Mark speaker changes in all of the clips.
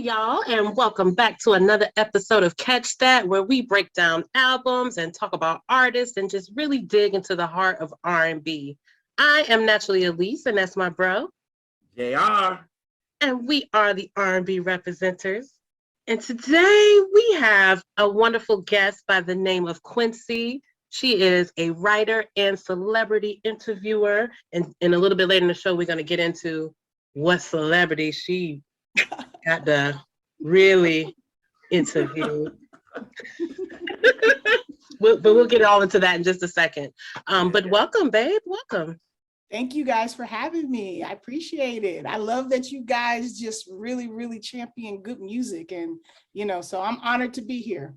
Speaker 1: y'all, and welcome back to another episode of Catch That, where we break down albums and talk about artists and just really dig into the heart of R&B. I am naturally Elise, and that's my bro.
Speaker 2: JR.
Speaker 1: And we are the R&B representatives. And today we have a wonderful guest by the name of Quencie. She is a writer and celebrity interviewer. And a little bit later in the show, we're going to get into what celebrity she got to really interview. But we'll get all into that in just a second. But welcome, babe. Welcome.
Speaker 3: Thank you guys for having me. I appreciate it. I love that you guys just really champion good music. And, so I'm honored to be here.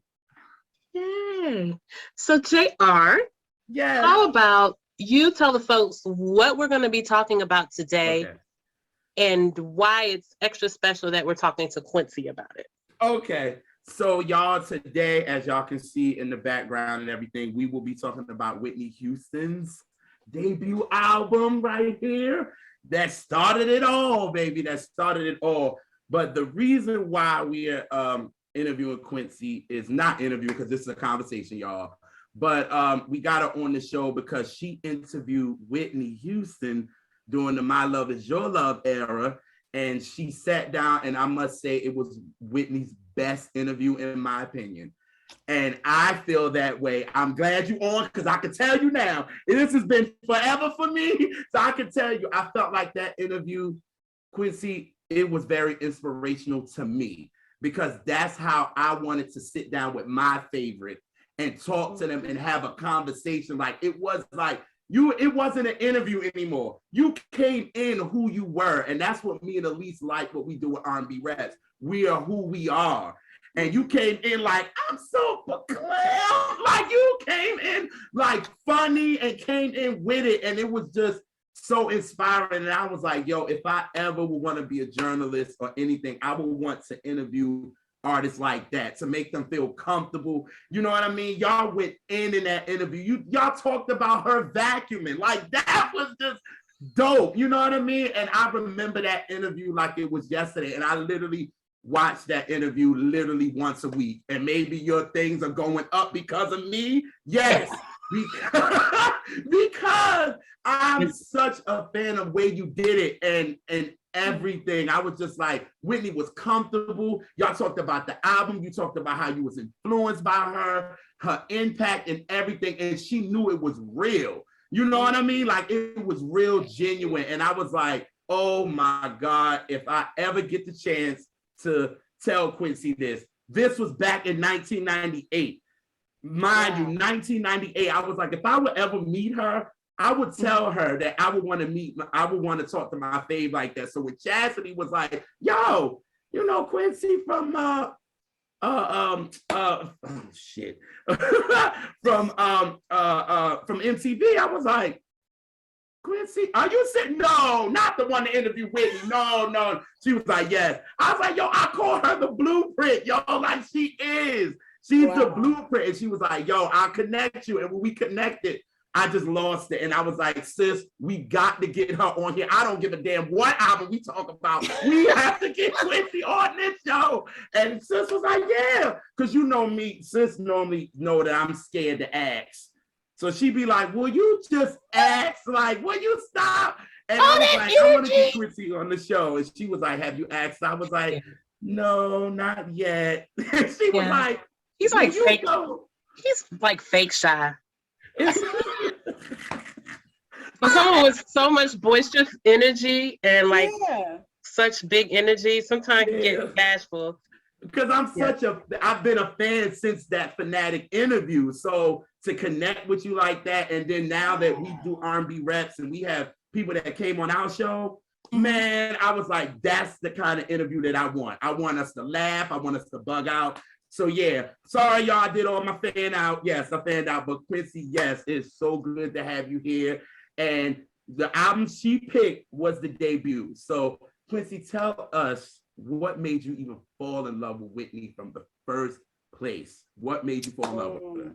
Speaker 1: Yay. So JR,
Speaker 2: Yeah.
Speaker 1: how about you tell the folks what we're going to be talking about today and why it's extra special that we're talking to Quencie about it.
Speaker 2: Okay. So y'all, today, as y'all can see in the background and everything, we will be talking about Whitney Houston's debut album right here. That started it all, baby. That started it all. But the reason why we are interviewing Quencie is not interview because this is a conversation, y'all. But we got her on the show because she interviewed Whitney Houston during the My Love Is Your Love era. And she sat down, and I must say it was Whitney's best interview, in my opinion. And I feel that way. I'm glad you're on because I can tell you now, this has been forever for me. So I can tell you, I felt like that interview, Quencie, it was very inspirational to me because that's how I wanted to sit down with my favorite and talk to them and have a conversation. Like it was like, it wasn't an interview anymore. You came in who you were. And that's what me and Elise like what we do with rnbreps. We are who we are. And you came in like, I'm so proclaimed. Like you came in like funny and came in with it. And it was just so inspiring. And I was like, yo, if I ever would want to be a journalist or anything, I would want to interview artists like that to make them feel comfortable. You know what I mean? Y'all went in that interview. Y'all talked about her vacuuming. Like that was just dope. You know what I mean? And I remember that interview like it was yesterday. And I literally watch that interview literally once a week. And maybe your things are going up because of me. Yes, because I'm such a fan of the way you did it and everything. I was just like, Whitney was comfortable. Y'all talked about the album. You talked about how you was influenced by her impact and everything. And she knew it was real. You know what I mean? Like it was real genuine. And I was like, oh my God, if I ever get the chance to tell Quencie this was back in 1998. Mind you, 1998, I was like, if I would ever meet her, I would tell her that I would want to talk to my fave like that. So when Chastity was like, yo, Quencie from from MTV, I was like, Quencie, are you sitting? No, not the one to interview Whitney. No. She was like, yes. I was like, yo, I call her the blueprint, yo, like she is. She's the blueprint. And she was like, yo, I'll connect you. And when we connected, I just lost it. And I was like, sis, we got to get her on here. I don't give a damn what album we talk about. We have to get Quencie on this show. And sis was like, yeah. Because you know me, sis normally know that I'm scared to ask. So she'd be like, will you just ask? Like, will you stop? And I was like, I want to get Quencie on the show. And she was like, have you asked? I was like, no, not yet. And she was like,
Speaker 1: he's like fake. He's like fake shy. But someone with so much boisterous energy and like such big energy, sometimes you get bashful.
Speaker 2: Because I've been a fan since that Fanatic interview. So to connect with you like that, and then now that we do rnbreps and we have people that came on our show, man, I was like, that's the kind of interview that I want. I want us to laugh. I want us to bug out. So yeah, sorry y'all, I did all my fan out. Yes, I fanned out, but Quencie, yes, it's so good to have you here. And the album she picked was the debut. So Quencie, tell us what made you even fall in love with Whitney from the first place? What made you fall in love with her?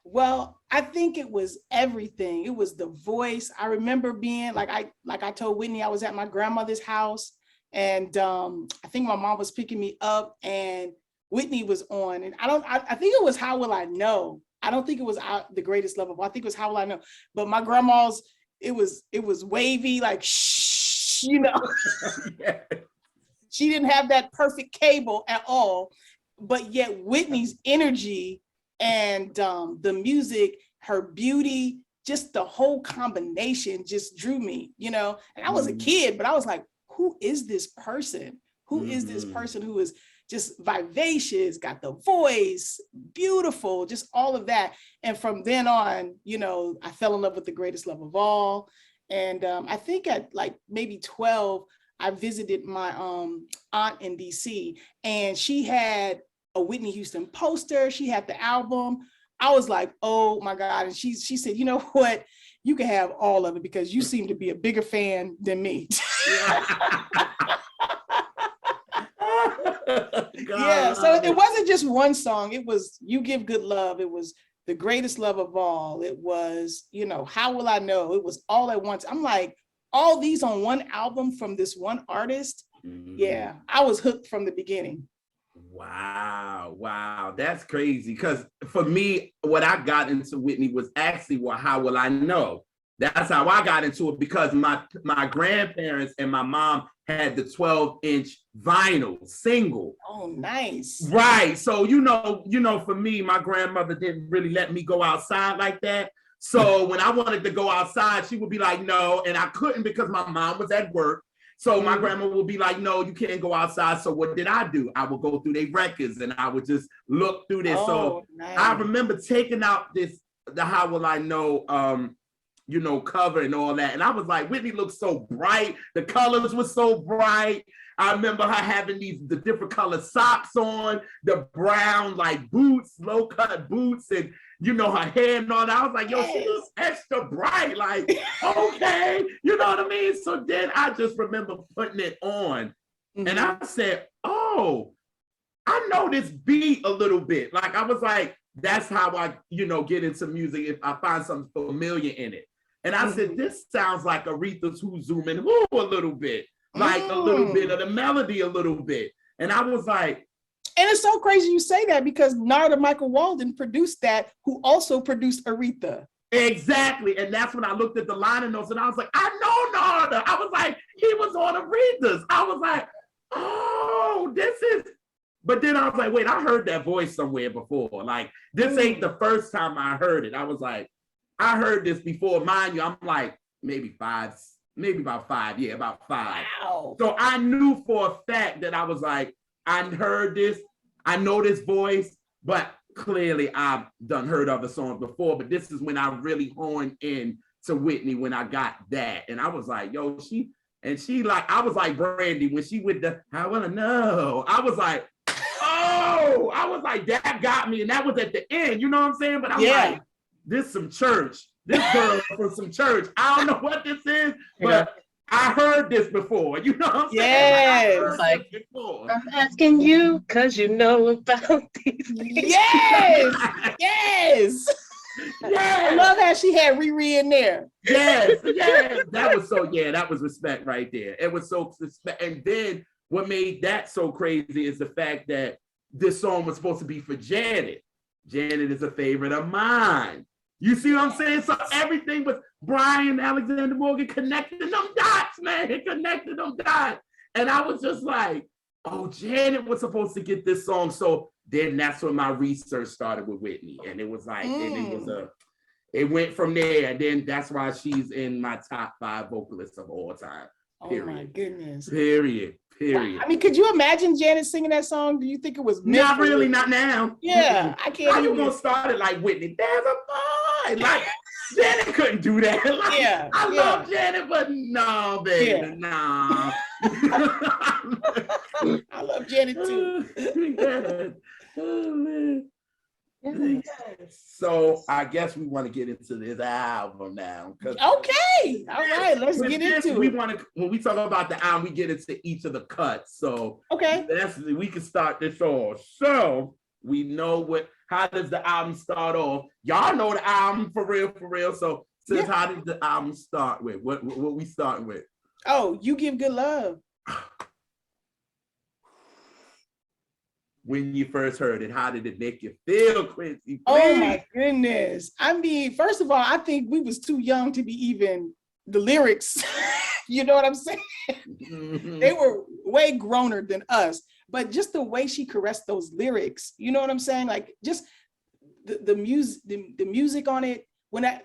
Speaker 3: Well, I think it was everything. It was the voice. I remember being like I told Whitney, I was at my grandmother's house And I think my mom was picking me up and Whitney was on. And I think it was How Will I Know? I don't think it was The Greatest Love of All. I think it was How Will I Know? But my grandma's, it was wavy, like, shh, you know.
Speaker 2: Yeah.
Speaker 3: She didn't have that perfect cable at all. But yet Whitney's energy and the music, her beauty, just the whole combination just drew me, you know. And I was a kid, but I was like, who is this person? Who is this person who is just vivacious, got the voice, beautiful, just all of that. And from then on, you know, I fell in love with The Greatest Love of All. And I think at like maybe 12, I visited my aunt in DC, and she had a Whitney Houston poster. She had the album. I was like, oh my God. And she said, you know what? You can have all of it because you seem to be a bigger fan than me. Yeah, so it wasn't just one song. It was You Give Good Love. It was The Greatest Love of All. It was, you know, How Will I Know? It was all at once. I'm like, all these on one album from this one artist. Yeah, I was hooked from the beginning.
Speaker 2: Wow, that's crazy. Because for me, what I got into Whitney was actually How Will I Know? That's how I got into it, because my grandparents and my mom had the 12-inch vinyl single.
Speaker 3: Oh, nice.
Speaker 2: Right. So, you know, for me, my grandmother didn't really let me go outside like that. So when I wanted to go outside, she would be like, no, and I couldn't because my mom was at work. So my grandma would be like, no, you can't go outside. So what did I do? I would go through their records and I would just look through this. So nice. I remember taking out the How Will I Know, you know, cover and all that. And I was like, Whitney looks so bright. The colors were so bright. I remember her having the different colored socks on, the brown like boots, low cut boots, and you know, her hair and all that. I was like, yo, she looks extra bright. Like, okay, you know what I mean? So then I just remember putting it on and I said, oh, I know this beat a little bit. Like, I was like, that's how I, you know, get into music if I find something familiar in it. And I said, this sounds like Aretha's Who Zoom and Who a little bit, like a little bit of the melody a little bit. And I was like,
Speaker 3: and it's so crazy you say that because Narda Michael Walden produced that, who also produced Aretha.
Speaker 2: Exactly. And that's when I looked at the liner notes and I was like, I know Narda. I was like, he was on Aretha's. I was like, oh, this is. But then I was like, wait, I heard that voice somewhere before. Like, this ain't the first time I heard it. I was like, I heard this before. Mind you, I'm like, maybe about five. Yeah, about 5.
Speaker 3: Wow.
Speaker 2: So I knew for a fact that I was like, I heard this. I know this voice, but clearly I've heard other songs before. But this is when I really honed in to Whitney, when I got that. And I was like, yo, she like, I was like Brandy when she with the How Will I Know? I was like, oh, I was like, that got me. And that was at the end, you know what I'm saying? But I'm like, this some church. This girl from some church. I don't know what this is, but I heard this before. You know what I'm saying?
Speaker 3: Yes.
Speaker 1: Like, I'm asking you because you know about these things.
Speaker 3: Yes. Yes.
Speaker 2: Yeah.
Speaker 3: I love how she had Riri in there.
Speaker 2: Yes. That was respect right there. It was so respect. And then what made that so crazy is the fact that this song was supposed to be for Janet. Janet is a favorite of mine. You see what I'm saying? So everything with Brian Alexander Morgan connected them dots, man. It connected them dots. And I was just like, oh, Janet was supposed to get this song. So then that's when my research started with Whitney. And it was like, and it went from there. And then that's why she's in my top 5 vocalists of all time. Period.
Speaker 3: Oh my goodness.
Speaker 2: Period.
Speaker 3: I mean, could you imagine Janet singing that song? Do you think it was
Speaker 2: not really, not now?
Speaker 3: Yeah, I can't.
Speaker 2: How you gonna start it like Whitney? There's a boy. Like Janet couldn't do that. Like, I love Janet, but no, baby, no.
Speaker 3: I love Janet too.
Speaker 2: Oh man. So I guess we want to get into this album now.
Speaker 3: Okay, all right, let's get into it.
Speaker 2: When we talk about the album, we get into each of the cuts. So
Speaker 3: okay,
Speaker 2: we can start this off. So we know how does the album start off? Y'all know the album for real. So how did the album start with? What we starting with?
Speaker 3: Oh, You Give Good Love.
Speaker 2: when you first heard it? How did it make you feel, Quencie? Please.
Speaker 3: Oh my goodness. I mean, first of all, I think we was too young to be even the lyrics. You know what I'm saying?
Speaker 2: Mhm.
Speaker 3: They were way growner than us, but just the way she caressed those lyrics, you know what I'm saying? Like just the music on it.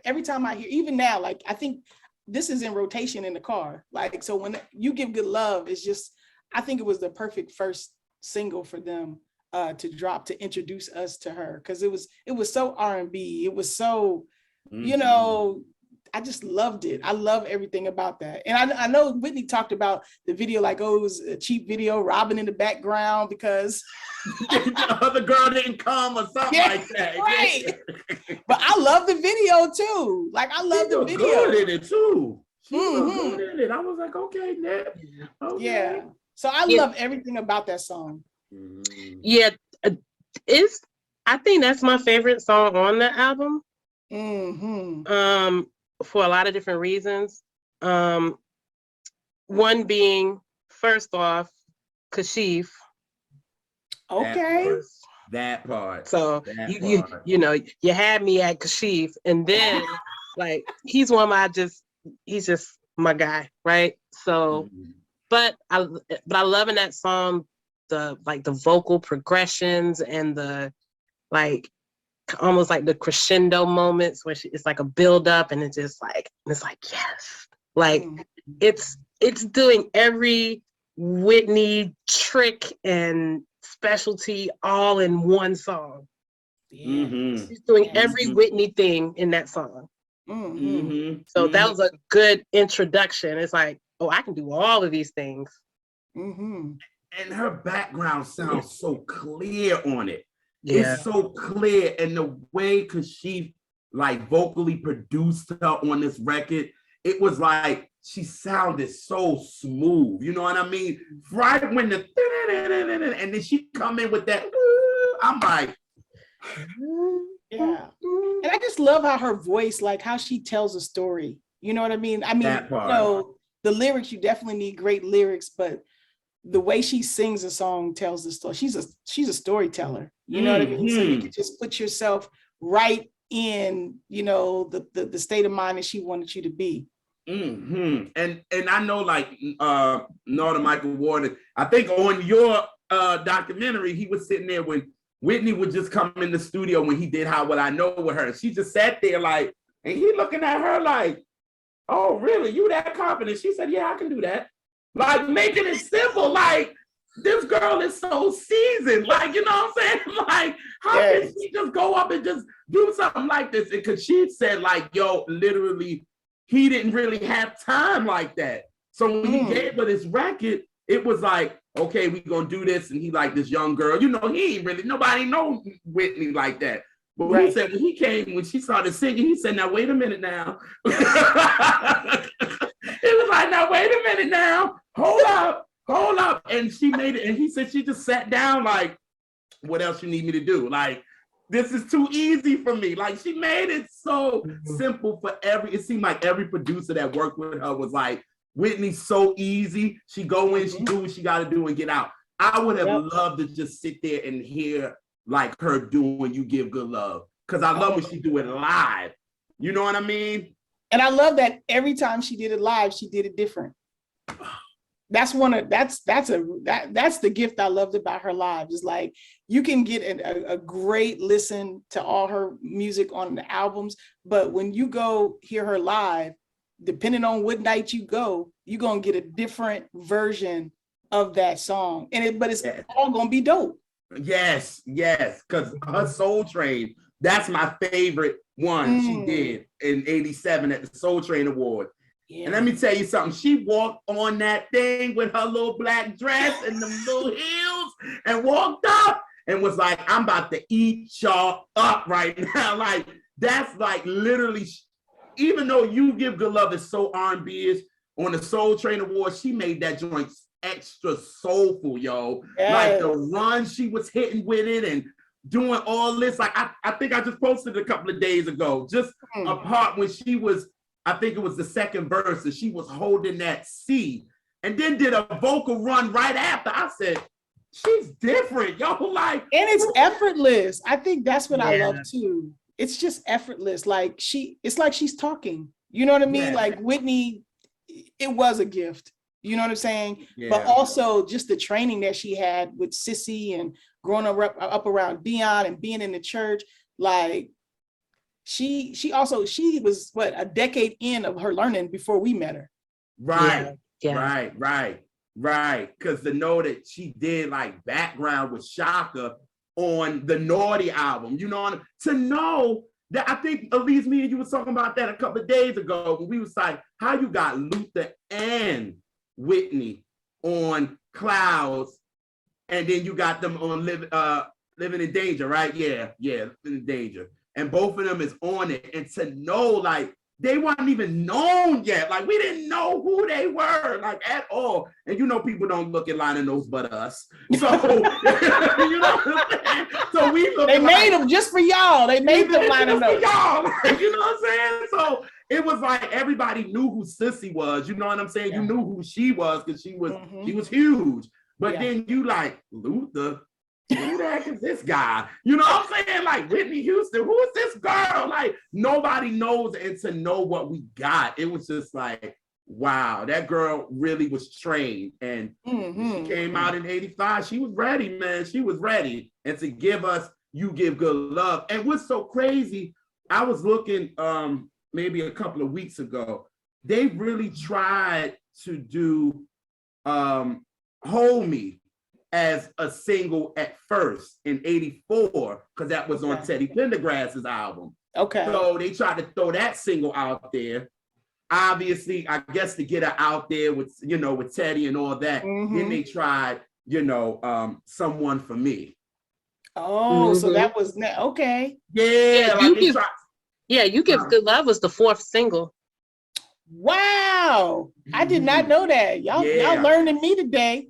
Speaker 3: Every time I hear, even now, like I think this is in rotation in the car. Like, so when You Give Good Love, it's just, I think it was the perfect first single for them to drop, to introduce us to her, because it was so R&B. It was so, you know, I just loved it. I love everything about that. And I know Whitney talked about the video, like, oh, it was a cheap video, Robin in the background because
Speaker 2: the other girl didn't come or something like that.
Speaker 3: Right. But I love the video too. Like, I love the video.
Speaker 2: Good in it too. She was good in it. I was like, okay, Nip. Okay.
Speaker 3: Yeah. So I love everything about that song.
Speaker 1: Yeah, I think that's my favorite song on the album. For a lot of different reasons. One being, first off, Kashif.
Speaker 3: Okay.
Speaker 2: That part.
Speaker 1: So you know, you had me at Kashif, and then like he's just my guy, right? So, but I love in that song the vocal progressions and the like almost like the crescendo moments where it's like a build up and it's like yes, like it's doing every Whitney trick and specialty all in one song. She's doing every Whitney thing in that song. So that was a good introduction. It's like, oh, I can do all of these things.
Speaker 2: And her background sounds so clear on it.
Speaker 1: Yeah.
Speaker 2: It's so clear, and the way, because she like vocally produced her on this record, it was like she sounded so smooth. You know what I mean? Right when the and then she come in with that, I'm like,
Speaker 3: yeah. And I just love how her voice, like how she tells a story. You know what I mean? I mean, you know, the lyrics, you definitely need great lyrics, but the way she sings a song tells the story. She's a storyteller. You know what I mean? So you can just put yourself right in, you know, the state of mind that she wanted you to be.
Speaker 2: And I know, like Norda Michael Ward, I think on your documentary, he was sitting there when Whitney would just come in the studio when he did How Would I Know with her. She just sat there like, and he looking at her like, oh, really? You that confident? She said, yeah, I can do that. Like, making it simple, like, this girl is so seasoned. Like, you know what I'm saying? Like, how can she just go up and just do something like this? Because she said, like, yo, literally, he didn't really have time like that. So when he gave her this record, it was like, okay, we gonna do this. And he like this young girl. You know, he ain't really, nobody know Whitney like that. But he said, when he came, when she started singing, he said, now, wait a minute now. It was like, now, wait a minute now. Hold up. And she made it. And he said, she just sat down like, what else you need me to do? Like, this is too easy for me. Like, she made it so simple for it seemed like every producer that worked with her was like, Whitney's so easy. She go in, she do what she got to do and get out. I would have loved to just sit there and hear like her doing You Give Good Love. Because I love when she do it live. You know what I mean?
Speaker 3: And I love that every time she did it live, she did it different. That's the gift I loved about her live. Is like you can get a great listen to all her music on the albums, but when you go hear her live, depending on what night you go, you're gonna get a different version of that song. But it's all gonna be dope.
Speaker 2: Yes, because her Soul Train, that's my favorite one she did in '87 at the Soul Train Award. And let me tell you something, she walked on that thing with her little black dress and the little heels and walked up and was like, I'm about to eat y'all up right now. Like, that's like literally, even though You Give Good Love is so R&B-ish, on the Soul Train Award, she made that joint extra soulful, yo. Like the run she was hitting with it and doing all this. Like, I think I just posted a couple of days ago, just a part when she was, I think it was the second verse, and she was holding that C and then did a vocal run right after. I said, she's different, yo. Like,
Speaker 3: and it's effortless. I think that's what I
Speaker 1: Yeah.
Speaker 3: love too. It's just effortless. Like it's like she's talking. You know what I mean?
Speaker 2: Yeah.
Speaker 3: Like Whitney, it was a gift. You know what I'm saying?
Speaker 2: Yeah.
Speaker 3: But also just the training that she had with Sissy and growing up around Dion and being in the church. Like she was what, a decade in of her learning before we met her.
Speaker 2: Right,
Speaker 1: Yeah.
Speaker 2: right. Because to know that she did like background with Shaka on the Naughty album, you know, to know that, I think at least me and you was talking about that a couple of days ago when we was like, how you got Luther and Whitney on Clouds, and then you got them on Living in Danger, right? Yeah, Living in Danger. And both of them is on it. And to know, like, they weren't even known yet. Like, we didn't know who they were, like, at all. And you know, people don't look at Liner Notes but us. So, you know what I'm saying? So we look.
Speaker 3: They made them just for y'all. They made them Liner Notes.
Speaker 2: Y'all. You know what I'm saying? So it was like everybody knew who Sissy was. You know what I'm saying?
Speaker 3: Yeah.
Speaker 2: You knew who she was because she was huge. But
Speaker 3: Yeah.
Speaker 2: then you like, Luther, who the heck is this guy? You know what I'm saying? Like, Whitney Houston, who is this girl? Like, nobody knows. And to know what we got, it was just like, wow, that girl really was trained. And she came out in 85. She was ready, man. She was ready. And to give us You Give Good Love. And what's so crazy, I was looking maybe a couple of weeks ago, they really tried to do Hold Me as a single at first in 84, because that was on Teddy Pendergrass's album.
Speaker 3: Okay.
Speaker 2: So they tried to throw that single out there. Obviously, I guess to get her out there with, you know, with Teddy and all that. Then they tried, you know, Someone for Me.
Speaker 3: Oh, so that was okay.
Speaker 2: Yeah,
Speaker 1: You Give Good Love was the 4th single.
Speaker 3: Wow. I did not know that. Y'all learning me today.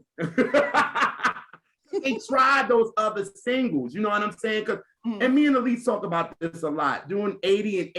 Speaker 2: They tried those other singles, you know what I'm saying? And me and Elise talk about this a lot. Doing 80 and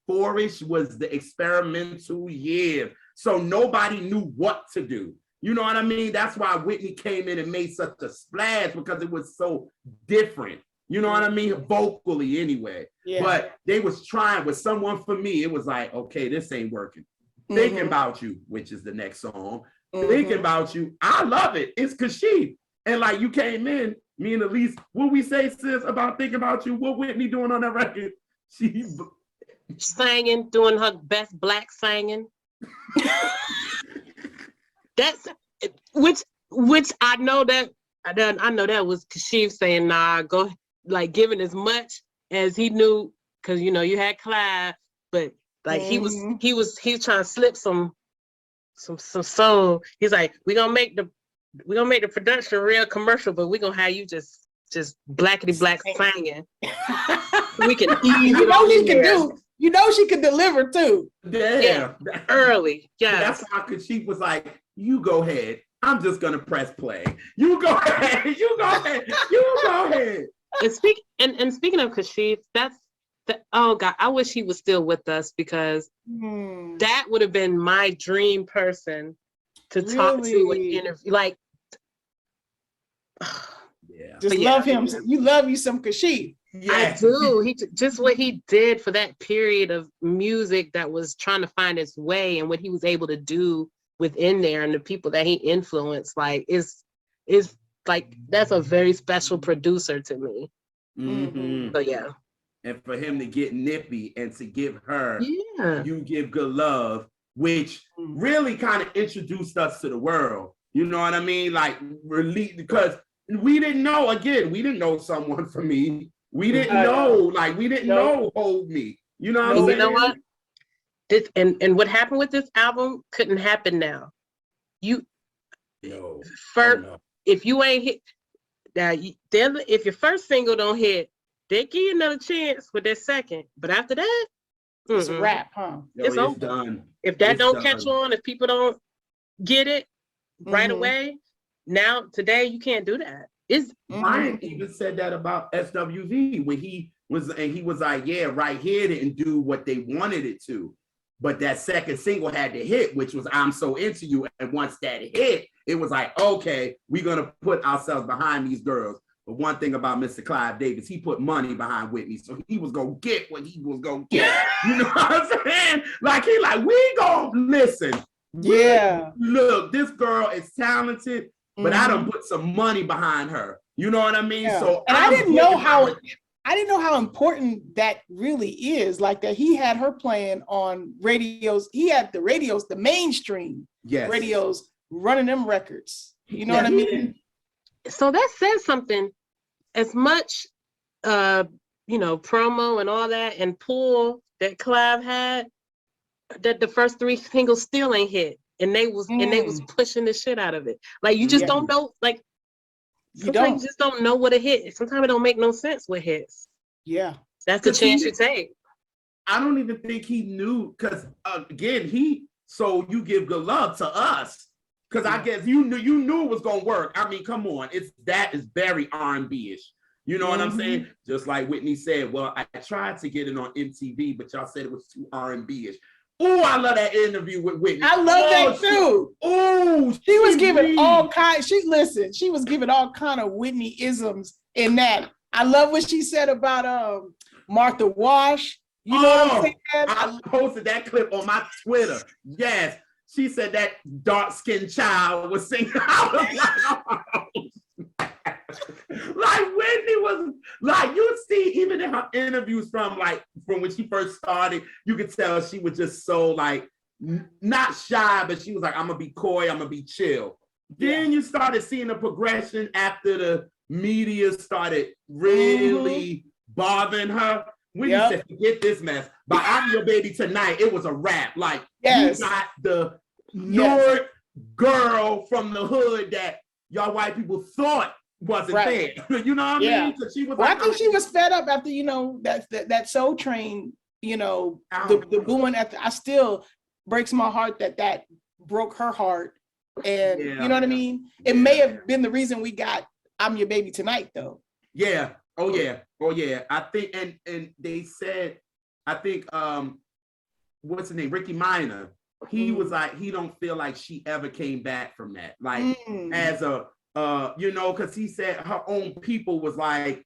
Speaker 2: 84-ish was the experimental year. So nobody knew what to do. You know what I mean? That's why Whitney came in and made such a splash, because it was so different. You know what I mean? Vocally anyway. Yeah. But they was trying with Someone for Me. It was like, okay, this ain't working. Thinking About You, which is the next song. Thinking About You. I love it. It's Kashif. And like, you came in, me and Elise, what we say, sis, about Thinking About You? What Whitney doing on that record? She
Speaker 1: singing, doing her best Black singing. That's which I know that was Kashif saying, nah, go, like, giving as much as he knew, because you know you had Clive, but like he was trying to slip some soul. He's like, we're gonna make the production real commercial, but we're gonna have you just blackety black singing. We can ease
Speaker 3: you know she can do. You know she could deliver too.
Speaker 2: Yeah.
Speaker 1: Early. Yeah.
Speaker 2: That's why Kashif was like, you go ahead. I'm just gonna press play. You go ahead. You go ahead. You go ahead.
Speaker 1: And speaking of Kashif, oh God, I wish he was still with us, because that would have been my dream person to talk to and interview. Like,
Speaker 3: just love him. You love you some Kashif.
Speaker 1: I do. Just what he did for that period of music that was trying to find its way, and what he was able to do within there, and the people that he influenced, like, is like, that's a very special producer to me. So yeah.
Speaker 2: And for him to get nippy and to give her You Give Good Love, which really kind of introduced us to the world. You know what I mean? Like, because we didn't know Someone for Me. We didn't know, know Hold Me. You know what I'm saying?
Speaker 1: You know what? This and what happened with this album couldn't happen now. If you ain't hit, if your first single don't hit, they give you another chance with their second. But after that,
Speaker 3: it's a wrap, huh?
Speaker 1: It's
Speaker 2: done.
Speaker 1: If that don't catch on, if people don't get it right away, now today you can't do that.
Speaker 2: Brian even said that about SWV when he was like, yeah, Right Here didn't do what they wanted it to. But that second single had to hit, which was I'm So Into You. And once that hit, it was like, okay, we're going to put ourselves behind these girls. But one thing about Mr. Clive Davis, he put money behind Whitney. So he was going to get what he was going to get. You know what I'm saying? Like, he like, we going to listen.
Speaker 3: Yeah.
Speaker 2: Look, this girl is talented, but I done put some money behind her. You know what I mean?
Speaker 3: Yeah.
Speaker 2: So
Speaker 3: and I didn't know how important that really is. Like that he had her playing on radios. He had the radios, the mainstream radios running them records. You know what I mean?
Speaker 1: So that says something. As much promo and all that and pull that Clive had, that the first 3 singles still ain't hit. And they was pushing the shit out of it. Like you just don't know, like sometimes you just don't know what a hit is. Sometimes it don't make no sense with hits.
Speaker 3: Yeah.
Speaker 1: That's the chance you take.
Speaker 2: I don't even think he knew, because again, so you give good love to us. Because I guess you knew it was gonna work. I mean, come on, that is very R&B-ish. You know what I'm saying? Just like Whitney said, well, I tried to get it on MTV, but y'all said it was too R&B-ish. Oh, I love that interview with Whitney.
Speaker 3: I love that too. She was giving all kind. She was giving all kind of Whitney isms in that. I love what she said about Martha Wash. You know what I'm saying?
Speaker 2: I posted that clip on my Twitter. Yes. She said that dark-skinned child was singing. I was like Whitney was like, you see, even in her interviews from when she first started, you could tell she was just so like not shy, but she was like, I'm gonna be coy, I'm gonna be chill. Then you started seeing the progression after the media started really bothering her. When you said, forget this mess, but I'm Your Baby Tonight, it was a rap. Like, you got the Newark girl from the hood that y'all white people thought wasn't there. You know what I mean? So she was
Speaker 3: I think she was fed up after, that Soul Train, the booing after. I still breaks my heart that broke her heart. And you know what I mean? It may have been the reason we got I'm Your Baby Tonight, though.
Speaker 2: Yeah. Oh yeah. I think and they said, I think what's the name? Ricky Minor. He was like, he don't feel like she ever came back from that. Like as a because he said her own people was like,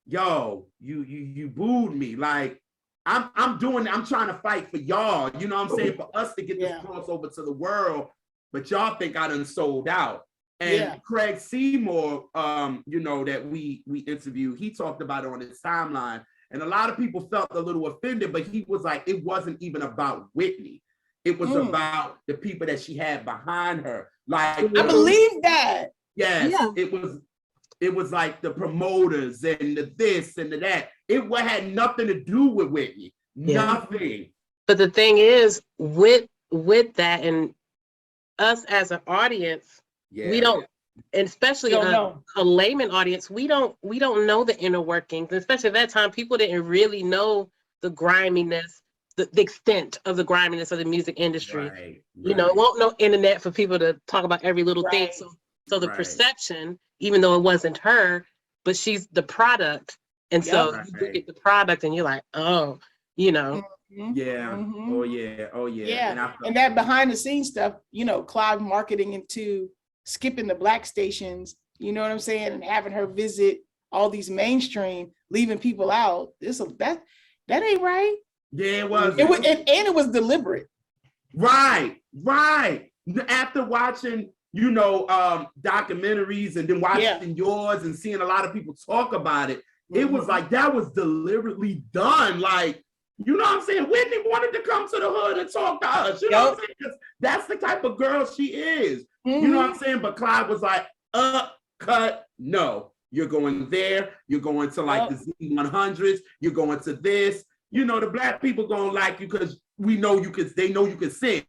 Speaker 2: yo, you booed me. Like I'm trying to fight for y'all, you know what I'm saying? For us to get this crossover to the world, but y'all think I done sold out. And Craig Seymour, that we interviewed, he talked about it on his timeline. And a lot of people felt a little offended, but he was like, it wasn't even about Whitney. It was about the people that she had behind her. Like I
Speaker 3: believe that.
Speaker 2: Yes, it was like the promoters and the this and the that. It had nothing to do with Whitney. Nothing.
Speaker 1: But the thing is, with that and us as an audience, we don't, and especially a layman audience, we don't know the inner workings. Especially at that time, people didn't really know the griminess, the extent of the griminess of the music industry. Right. It won't no internet for people to talk about every little thing. So the perception, even though it wasn't her, but she's the product. And so you look at the product and you're like, oh,
Speaker 2: Yeah. Oh yeah.
Speaker 3: Yeah. And that behind the scenes stuff, Clive marketing into skipping the black stations, you know what I'm saying? And having her visit all these mainstream, leaving people out. That ain't right.
Speaker 2: Yeah, it was.
Speaker 3: And it was deliberate.
Speaker 2: Right. After watching, documentaries and then watching yours and seeing a lot of people talk about it, it was like that was deliberately done. Like, you know what I'm saying? Whitney wanted to come to the hood and talk to us. You know what I'm saying? 'Cause that's the type of girl she is. You know what I'm saying? But Clive was like, cut, no. You're going there. You're going to like the Z100s. You're going to this. The black people gonna like you because they know you can sing.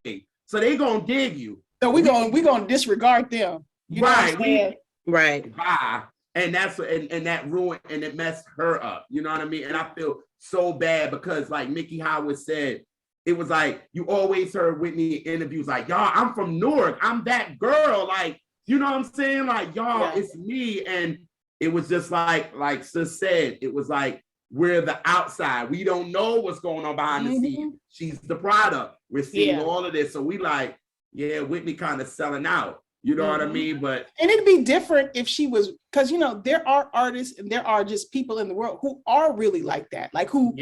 Speaker 2: So they gonna dig you.
Speaker 3: So we gonna disregard them.
Speaker 2: Right.
Speaker 1: Right.
Speaker 2: Bye. And that's and that ruined and it messed her up. You know what I mean? And I feel so bad because like Mickey Howard said, it was like you always heard Whitney in interviews like, y'all, I'm from Newark. I'm that girl. Like, you know what I'm saying? Like, y'all, it's me. And it was just like Sis said, it was like, we're the outside. We don't know what's going on behind the scenes. She's the product. We're seeing all of this. So we like, yeah, Whitney kind of selling out. You know what I mean? But
Speaker 3: and it'd be different if she was, because there are artists and there are just people in the world who are really like that, like who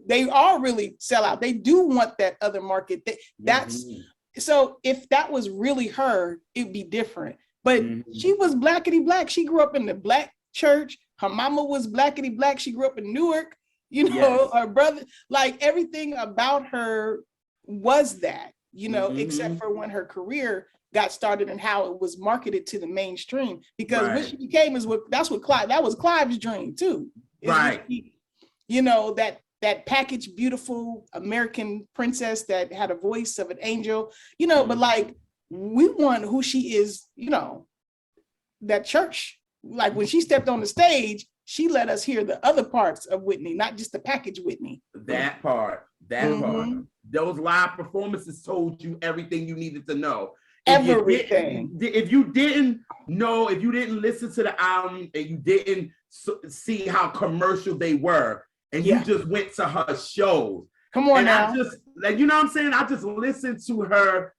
Speaker 3: they are really sell out. They do want that other market. That's so if that was really her, it'd be different. But she was blackity black. She grew up in the black church. Her mama was blackity black. She grew up in Newark. Her brother, like everything about her was that, except for when her career got started and how it was marketed to the mainstream, because what she became that was Clive's dream too. That packaged beautiful American princess that had a voice of an angel, but like we want who she is, that church, like when she stepped on the stage, she let us hear the other parts of Whitney, not just the package Whitney.
Speaker 2: That part. Those live performances told you everything you needed to know.
Speaker 3: Everything.
Speaker 2: If you didn't know, if you didn't listen to the album and you didn't see how commercial they were, and you just went to her shows.
Speaker 3: Come on,
Speaker 2: and
Speaker 3: now.
Speaker 2: I just, like, you know what I'm saying? I just listened to her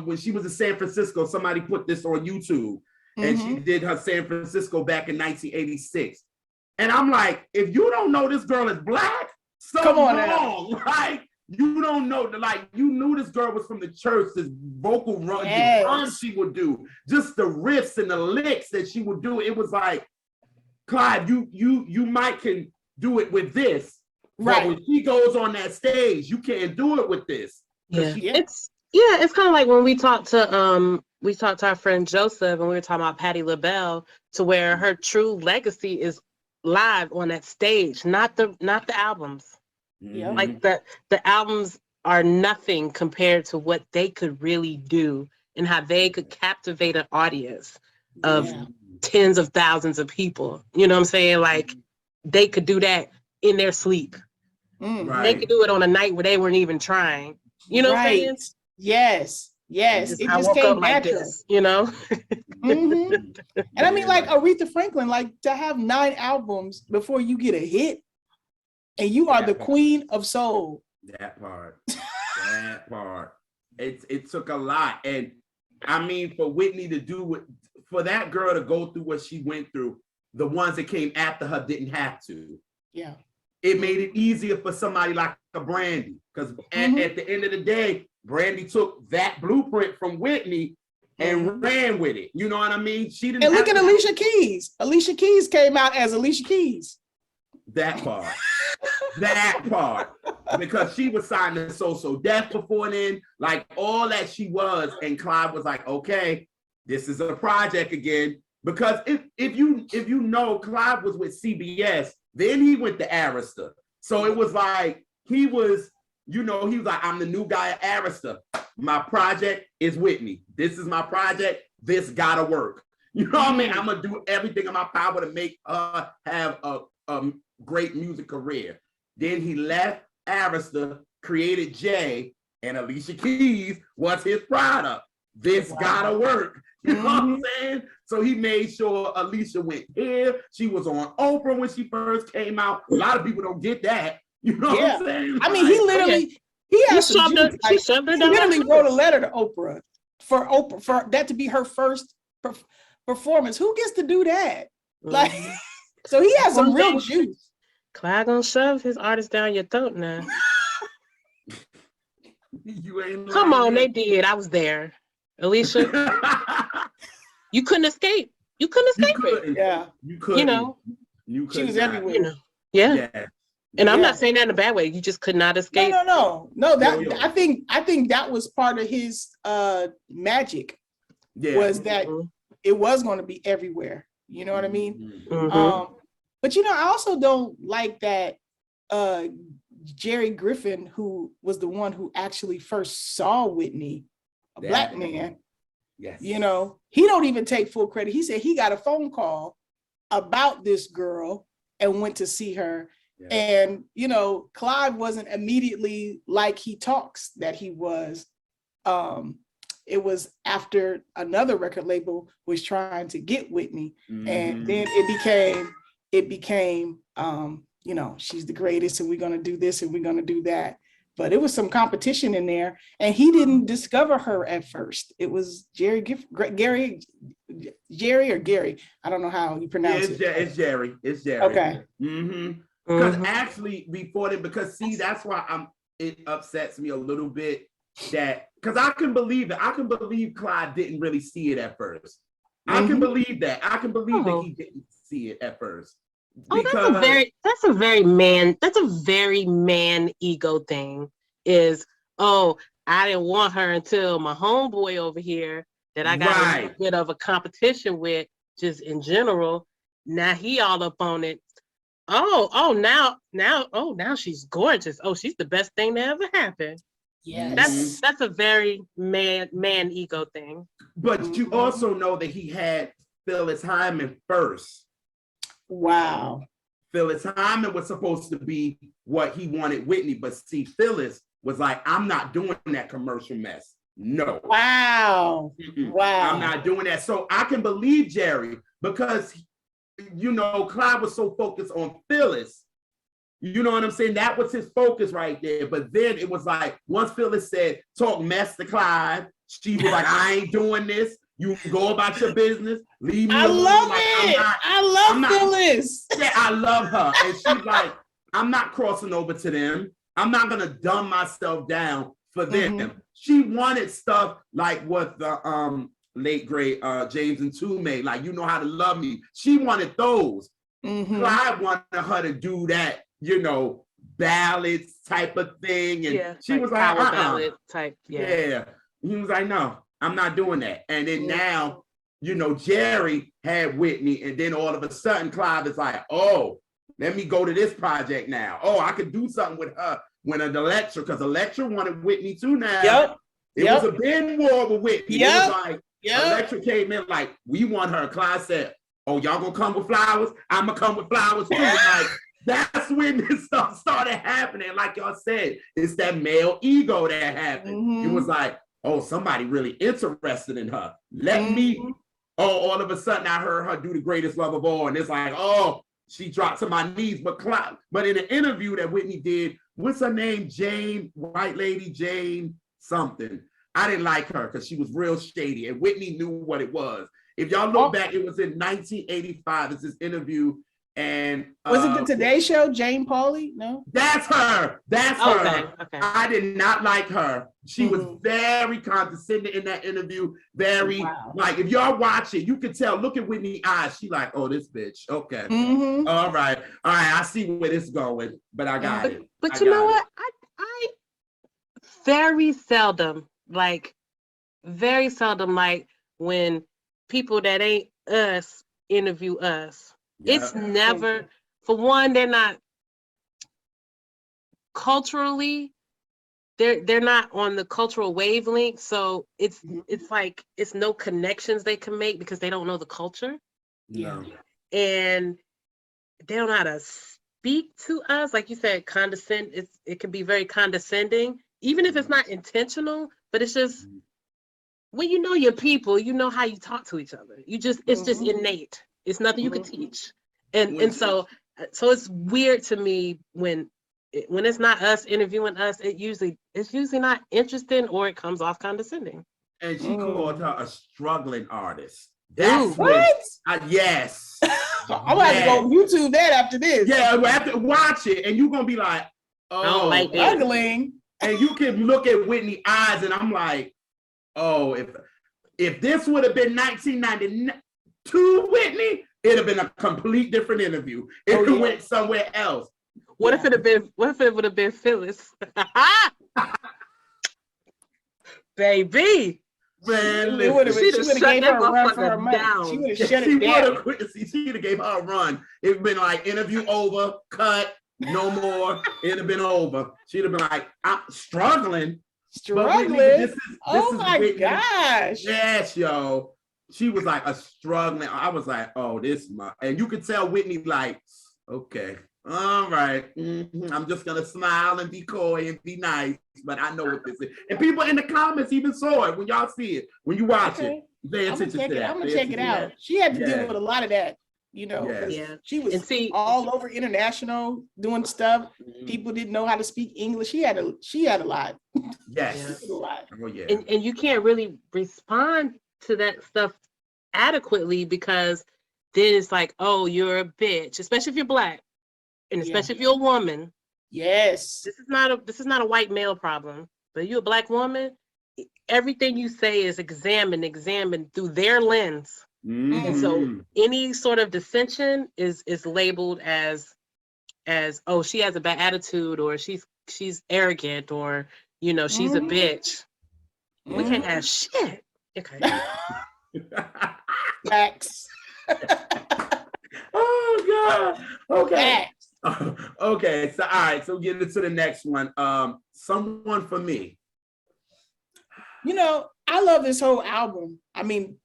Speaker 2: when she was in San Francisco. Somebody put this on YouTube, and she did her San Francisco back in 1986. And I'm like, if you don't know this girl is black, something's wrong. Like, you don't know, like, you knew this girl was from the church, this vocal run, the run she would do, just the riffs and the licks that she would do. It was like, Clive, you might can do it with this, but when she goes on that stage, you can't do it with this.
Speaker 1: It's kind of like when we talked to our friend Joseph, and we were talking about Patti LaBelle, to where her true legacy is live on that stage, not the albums. Like the albums are nothing compared to what they could really do and how they could captivate an audience of tens of thousands of people. You know what I'm saying? Like they could do that in their sleep. They could do it on a night where they weren't even trying. You know what I'm saying?
Speaker 3: Yes. It
Speaker 1: I
Speaker 3: just
Speaker 1: woke
Speaker 3: came
Speaker 1: up like
Speaker 3: natural.
Speaker 1: this,
Speaker 3: And I mean, like Aretha Franklin, like to have 9 albums before you get a hit, and you are the queen of soul.
Speaker 2: That part. It took a lot. And I mean, for Whitney to do it, for that girl to go through what she went through, the ones that came after her didn't have to.
Speaker 3: Yeah.
Speaker 2: It made it easier for somebody like a Brandy, because at the end of the day, Brandy took that blueprint from Whitney and ran with it. You know what I mean? She didn't.
Speaker 3: And look at Alicia Keys. Alicia Keys came out as Alicia Keys.
Speaker 2: That part. Because she was signed to So Def before then, like all that she was, and Clive was like, okay, this is a project again. Because if you know, Clive was with CBS, then he went to Arista. So it was like he was like, I'm the new guy at Arista. My project is Whitney. This is my project. This gotta work. You know what I mean? I'm gonna do everything in my power to make her have a great music career. Then he left Arista, created Jay, and Alicia Keys was his product. This gotta work. You know what I'm saying? So he made sure Alicia went here. She was on Oprah when she first came out. A lot of people don't get that. You know what I'm saying?
Speaker 3: I mean, he literally shoved her down. He literally wrote a letter to Oprah for that to be her first performance. Who gets to do that? Like, so he has some real juice.
Speaker 1: Clyde gonna shove his artist down your throat now.
Speaker 2: You ain't
Speaker 1: Come on, they did. I was there. Alicia, you couldn't escape. You couldn't escape it.
Speaker 3: Yeah,
Speaker 2: you could.
Speaker 3: She was everywhere.
Speaker 1: Yeah. And I'm not saying that in a bad way. You just could not escape.
Speaker 3: No. That I think that was part of his magic. Was that it was going to be everywhere. You know what I mean? But I also don't like that Jerry Griffin, who was the one who actually first saw Whitney, a black man.
Speaker 2: Yes.
Speaker 3: He don't even take full credit. He said he got a phone call about this girl and went to see her. Yeah. And, Clive wasn't immediately like he talks that he was. It was after another record label was trying to get Whitney. And then it became, she's the greatest and we're going to do this and we're going to do that. but it was some competition in there, and he didn't discover her at first. It was Jerry or Gary. I don't know how you pronounce it.
Speaker 2: It's Jerry. It's Jerry.
Speaker 3: Okay.
Speaker 2: Because actually, before that, because see, that's why it upsets me a little bit that because I can believe it. I can believe Clyde didn't really see it at first. I can believe that. I can believe that he didn't see it at first.
Speaker 1: Because that's a very man ego thing. Is I didn't want her until my homeboy over here that I got a little bit of a competition with, just in general. Now he all up on it. Now she's gorgeous. Oh, she's the best thing that ever happened.
Speaker 3: Yes.
Speaker 1: That's a very man ego thing.
Speaker 2: But you also know that he had Phyllis Hyman first.
Speaker 3: Wow.
Speaker 2: Phyllis Hyman was supposed to be what he wanted Whitney, but see, Phyllis was like, I'm not doing that commercial mess. No.
Speaker 3: Wow. Wow.
Speaker 2: I'm not doing that. So I can believe Jerry because, Clyde was so focused on Phyllis. You know what I'm saying? That was his focus right there. But then it was like, once Phyllis said, talk mess to Clyde, she was like, I ain't doing this. You can go about your business. Leave me alone.
Speaker 3: Love it. I love Phyllis.
Speaker 2: Yeah, I love her. And she's like, I'm not crossing over to them. I'm not going to dumb myself down for them. She wanted stuff like what the late great James and Two made, like, you know how to love me. She wanted those. Clyde wanted her to do that, ballads type of thing. And she was like,
Speaker 1: ballad type.
Speaker 2: Yeah. He was like, no, I'm not doing that. And then now, Jerry had Whitney, and then all of a sudden Clyde is like, oh, let me go to this project now. Oh, I could do something with her when Electra, because Electra wanted Whitney too now. It was a bin war with Whitney. It was like, Electra came in like, we want her. Clyde said, oh, y'all gonna come with flowers? I'm gonna come with flowers too. Like, that's when this stuff started happening. Like y'all said, it's that male ego that happened. It was like, oh, somebody really interested in her. Let me. Oh, all of a sudden I heard her do the greatest love of all. And it's like, oh, she dropped to my knees. But in an interview that Whitney did, what's her name? Jane, white lady, Jane something. I didn't like her because she was real shady. And Whitney knew what it was. If y'all look back, it was in 1985. It's this interview. And
Speaker 3: was it the Today Show, Jane Pauley? No,
Speaker 2: that's her. That's her.
Speaker 1: Okay.
Speaker 2: I did not like her. She was very condescending in that interview. Very like, if y'all watch it, you can tell. Look at Whitney's eyes. She like, oh, this bitch. Okay. All right. I see where this is going. But I got it.
Speaker 1: But you know what? I very seldom like when people that ain't us interview us. It's never, for one, they're not culturally, they're not on the cultural wavelength. So it's like, it's no connections they can make because they don't know the culture. And they don't know how to speak to us. Like you said, it can be very condescending, even if it's not intentional, but it's just, when you know your people, you know how you talk to each other. It's just innate. It's nothing you can teach. And so it's weird to me when it's not us interviewing us, it's usually not interesting or it comes off condescending.
Speaker 2: And she called her a struggling artist.
Speaker 3: That's what?
Speaker 2: Yes.
Speaker 3: I'm gonna have to go YouTube that after this.
Speaker 2: Yeah, we have to watch it, and you're gonna be like, oh,
Speaker 3: struggling.
Speaker 2: And you can look at Whitney's eyes, and I'm like, oh, if this would have been 1992 Whitney, it'd have been a complete different interview. It went somewhere else.
Speaker 1: What if it would have been Phyllis? Baby.
Speaker 2: Man,
Speaker 3: she would have gave her a run for her money. She would have shut it down.
Speaker 2: She would have gave her a run. It'd been like, interview over, cut, no more. It'd have been over. She'd have been like, I'm struggling.
Speaker 3: Oh my gosh.
Speaker 2: Yes, yo. She was like a struggling. I was like, oh, and you could tell Whitney like, okay, all right. I'm just gonna smile and be coy and be nice, but I know what this is. And people in the comments even saw it when y'all see it, when you watch it. Pay attention to that.
Speaker 3: I'm gonna check it out. She had to deal with a lot of that. you know,
Speaker 2: Yes.
Speaker 1: Yeah.
Speaker 3: she was
Speaker 1: And see,
Speaker 3: all over international doing stuff. People didn't know how to speak English. She had a lot.
Speaker 2: Yes.
Speaker 3: A lot.
Speaker 2: Oh yeah.
Speaker 1: and you can't really respond to that stuff adequately because then it's like, oh, you're a bitch, especially if you're Black, and especially if you're a woman.
Speaker 3: Yes.
Speaker 1: This is not a white male problem, but you're a Black woman. Everything you say is examined through their lens. And so any sort of dissension is labeled as oh, she has a bad attitude, or she's arrogant, or you know, she's a bitch. We can't have shit. Okay.
Speaker 3: Facts.
Speaker 2: Oh God. Okay.
Speaker 3: Facts.
Speaker 2: Okay. So all right. So get into the next one. Someone for me.
Speaker 3: You know, I love this whole album. I mean,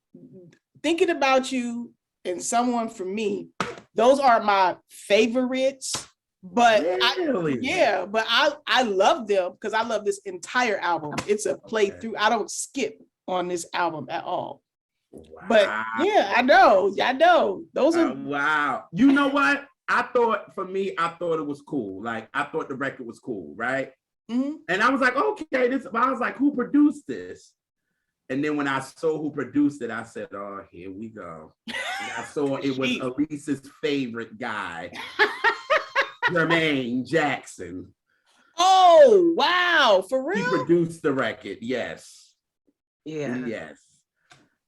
Speaker 3: Thinking About You and Someone for Me, those are my favorites. But
Speaker 2: Really?
Speaker 3: I love them because I love this entire album. It's a playthrough. I don't skip on this album at all.
Speaker 2: Wow.
Speaker 3: But yeah, I know. Those are
Speaker 2: wow. You know what? I thought it was cool. Like I thought the record was cool, right?
Speaker 3: Mm-hmm.
Speaker 2: And I was like, okay, but I was like, who produced this? And then when I saw who produced it, I said, oh, here we go. And I saw it was Elise's favorite guy, Jermaine Jackson.
Speaker 3: Oh, wow. For real?
Speaker 2: He produced the record, yes.
Speaker 1: Yeah.
Speaker 2: Yes.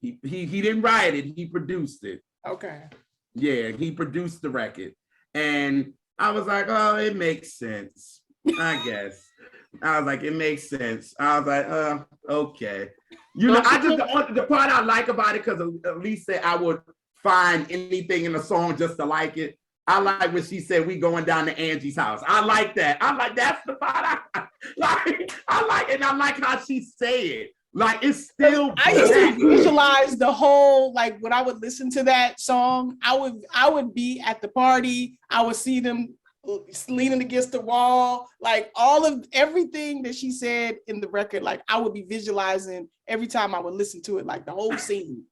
Speaker 2: He didn't write it, he produced it.
Speaker 3: Okay.
Speaker 2: Yeah, he produced the record. And I was like, oh, it makes sense, I guess. I was like, it makes sense. I was like, okay. You know, the part I like about it, because Elise said I would find anything in the song just to like it. I like when she said we going down to Angie's house. I like that. I like that's the part I like. I like it. And I like how she say it. Like it's still.
Speaker 3: I used to visualize the whole, like when I would listen to that song, I would be at the party. I would see them leaning against the wall, like all of everything that she said in the record. Like I would be visualizing every time I would listen to it, like the whole scene.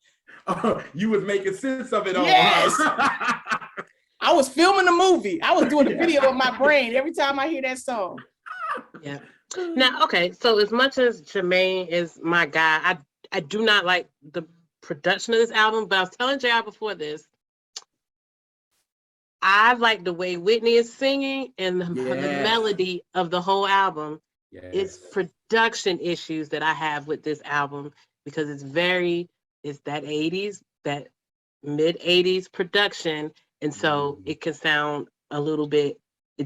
Speaker 2: Oh, you was making sense of it all.
Speaker 3: Yes.
Speaker 2: Huh?
Speaker 3: I was filming the movie. I was doing the video in my brain every time I hear that song.
Speaker 1: Yeah. Now, okay, so as much as Jermaine is my guy, I do not like the production of this album, but I was telling JR before this, I like the way Whitney is singing and the melody of the whole album.
Speaker 2: Yes.
Speaker 1: It's production issues that I have with this album because it's that 80s, that mid 80s production. And so it can sound a little bit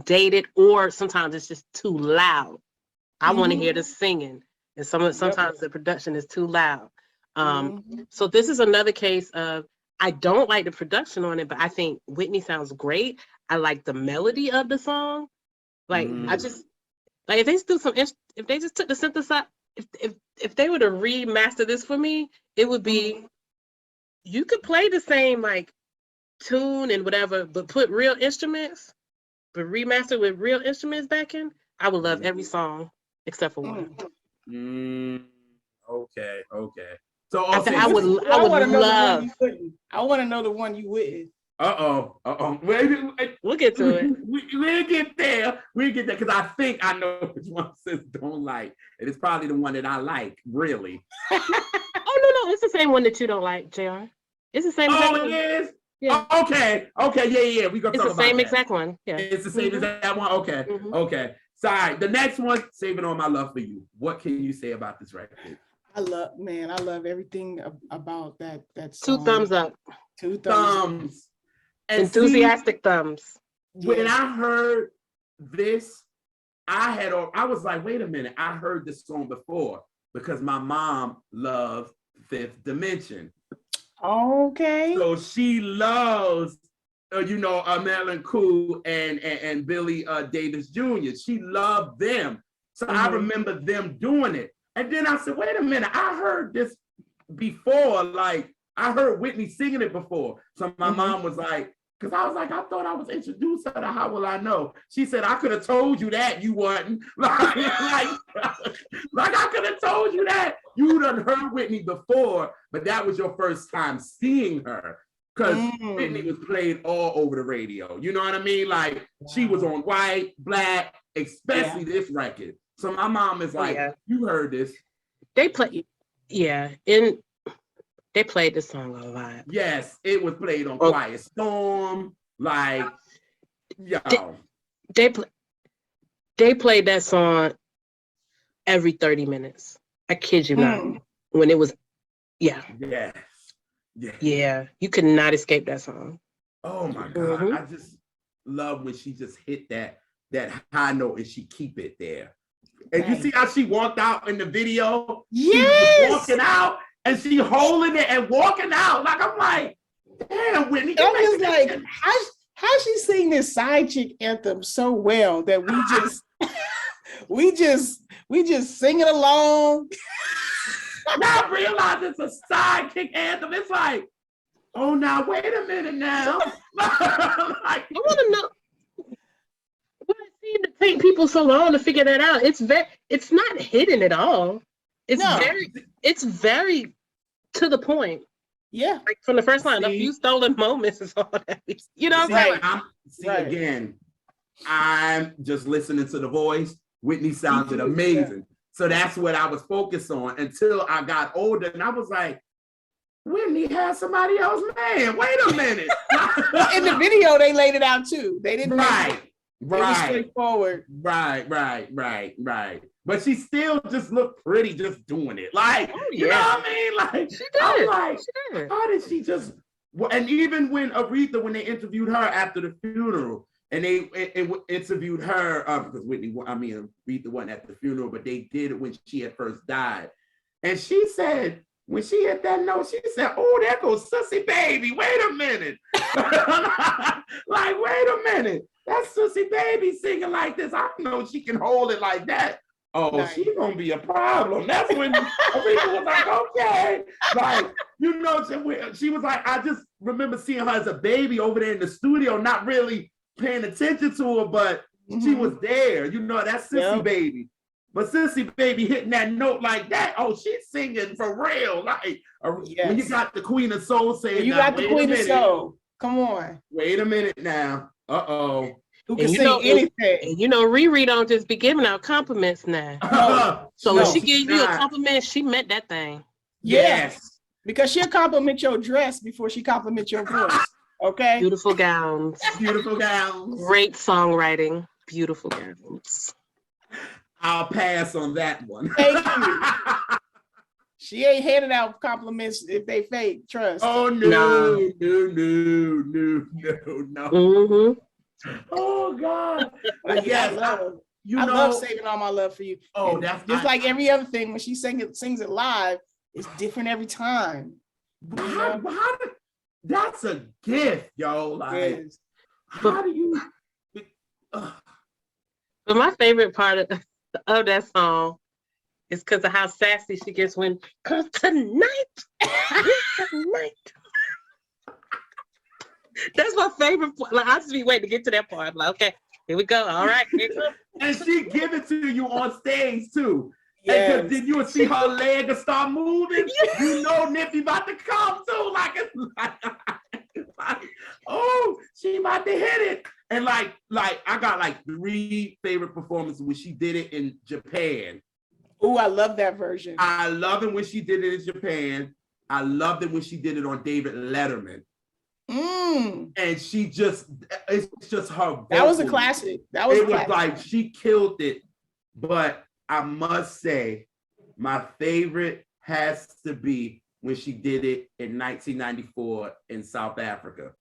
Speaker 1: dated, or sometimes it's just too loud. I want to hear the singing, and sometimes the production is too loud. So this is another case of I don't like the production on it, but I think Whitney sounds great. I like the melody of the song. Like I just like if they just took the synthesizer, if they were to remaster this for me, it would be you could play the same like tune and whatever, but put real instruments, but remaster with real instruments back in. I would love every song except for one.
Speaker 2: Okay. So
Speaker 1: I would love.
Speaker 3: I want to know the one you wouldn't.
Speaker 2: Wait.
Speaker 1: We'll get to it.
Speaker 2: We'll get there. Because I think I know which one sis don't like. And it's probably the one that I like, really.
Speaker 1: Oh, no. It's the same one that you don't like, JR. It's the same.
Speaker 2: Oh, it is? Yeah. Okay. Yeah. We gonna talk about
Speaker 1: It's the same exact one. Yeah.
Speaker 2: It's the same exact one. Okay. Okay. Sorry. The next one, Saving All My Love for You. What can you say about this record?
Speaker 3: I love everything about that song.
Speaker 1: 2 thumbs up.
Speaker 3: 2 thumbs.
Speaker 1: Enthusiastic thumbs.
Speaker 2: When I heard this, I was like, wait a minute, I heard this song before because my mom loved Fifth Dimension.
Speaker 3: Okay.
Speaker 2: So she loves, Marilyn Cool and Billy Davis Jr. She loved them. So I remember them doing it. And then I said, wait a minute, I heard this before. Like, I heard Whitney singing it before. So my mom was like, because I was like, I thought I was introduced her to How Will I Know? She said, I could have told you that you wasn't. Like I could have told you that. You done heard Whitney before, but that was your first time seeing her. because Whitney was played all over the radio. You know what I mean? Like she was on white, black, especially this record. So my mom is like, you heard this.
Speaker 1: They play, and they played this song a lot.
Speaker 2: Yes, it was played on Quiet Storm. Like, yo.
Speaker 1: They played that song every 30 minutes. I kid you not. When it was,
Speaker 2: Yes.
Speaker 1: Yeah, you could not escape that song.
Speaker 2: Oh my God. I just love when she just hit that high note and she keep it there. And you see how she walked out in the video?
Speaker 3: Yes.
Speaker 2: She was walking out and she holding it and walking out. Like, I'm like, damn, Whitney.
Speaker 3: I'm just like, how she sing this side chick anthem so well that we just sing it along.
Speaker 2: Now I realize it's a sidekick anthem. It's like, oh, now wait a minute now.
Speaker 1: I want to know. Why it seemed to take people so long to figure that out? It's not hidden at all. It's very to the point.
Speaker 3: Yeah.
Speaker 1: Like from the first line, a few stolen moments is all that. You know what I'm saying?
Speaker 2: Again, I'm just listening to the voice. Whitney sounded amazing. Yeah. So that's what I was focused on until I got older. And I was like, Whitney had somebody else, man. Wait a minute.
Speaker 3: In the video, they laid it out too. They didn't.
Speaker 2: Right.
Speaker 3: It was straightforward.
Speaker 2: Right. But she still just looked pretty just doing it. Like, you know what I mean? Like,
Speaker 1: she did.
Speaker 2: I'm like, how did she just, and even when they interviewed her after the funeral, and they interviewed her, because Aretha wasn't at the funeral, but they did it when she had first died. And she said, when she hit that note, she said, oh, there goes Sissy Baby. Wait a minute. Like, wait a minute. That's Sissy Baby singing like this. I know she can hold it like that. Oh, she's gonna be a problem. That's when Aretha was like, okay. Like, you know, she was like, I just remember seeing her as a baby over there in the studio, not really paying attention to her, but she was there. You know, that's Sissy Baby. But Sissy Baby hitting that note like that, oh, she's singing for real. Like, when you got the Queen of Soul saying,
Speaker 3: you got the Queen of Soul. Come on.
Speaker 2: Wait a minute now. Uh-oh.
Speaker 3: Who can sing anything?
Speaker 1: And you know, Riri don't just be giving out compliments now. So when she gives you a compliment, she meant that thing.
Speaker 3: Yes. Because she'll compliment your dress before she compliments your voice. Okay?
Speaker 1: Beautiful gowns.
Speaker 2: Beautiful gowns.
Speaker 1: Great songwriting. Beautiful gowns.
Speaker 2: I'll pass on that one.
Speaker 3: Thank you. She ain't handing out compliments if they fake. Trust.
Speaker 2: Oh, no.
Speaker 3: Mm-hmm.
Speaker 2: Oh, God.
Speaker 3: But yes, I love saving all my love for you.
Speaker 2: Oh,
Speaker 3: and
Speaker 2: that's
Speaker 3: just like every other thing. When she sings it live, it's different every time.
Speaker 2: That's a gift, yo. Like, how do you?
Speaker 1: But my favorite part of that song is because of how sassy she gets when, cause tonight. That's my favorite part. Like, I just be waiting to get to that part. I'm like, okay, here we go. All right.
Speaker 2: And she give it to you on stage too. Yes. And then you would see her leg and start moving. Yes. You know Nippy about to come too. Like, it's like, oh, she about to hit it. And like I got like 3 favorite performances when she did it in Japan.
Speaker 3: Oh, I love that version.
Speaker 2: I love it when she did it in Japan. I loved it when she did it on David Letterman. And it's just her vocal.
Speaker 3: That was a classic.
Speaker 2: Was like she killed it. But I must say, my favorite has to be when she did it in 1994 in South Africa.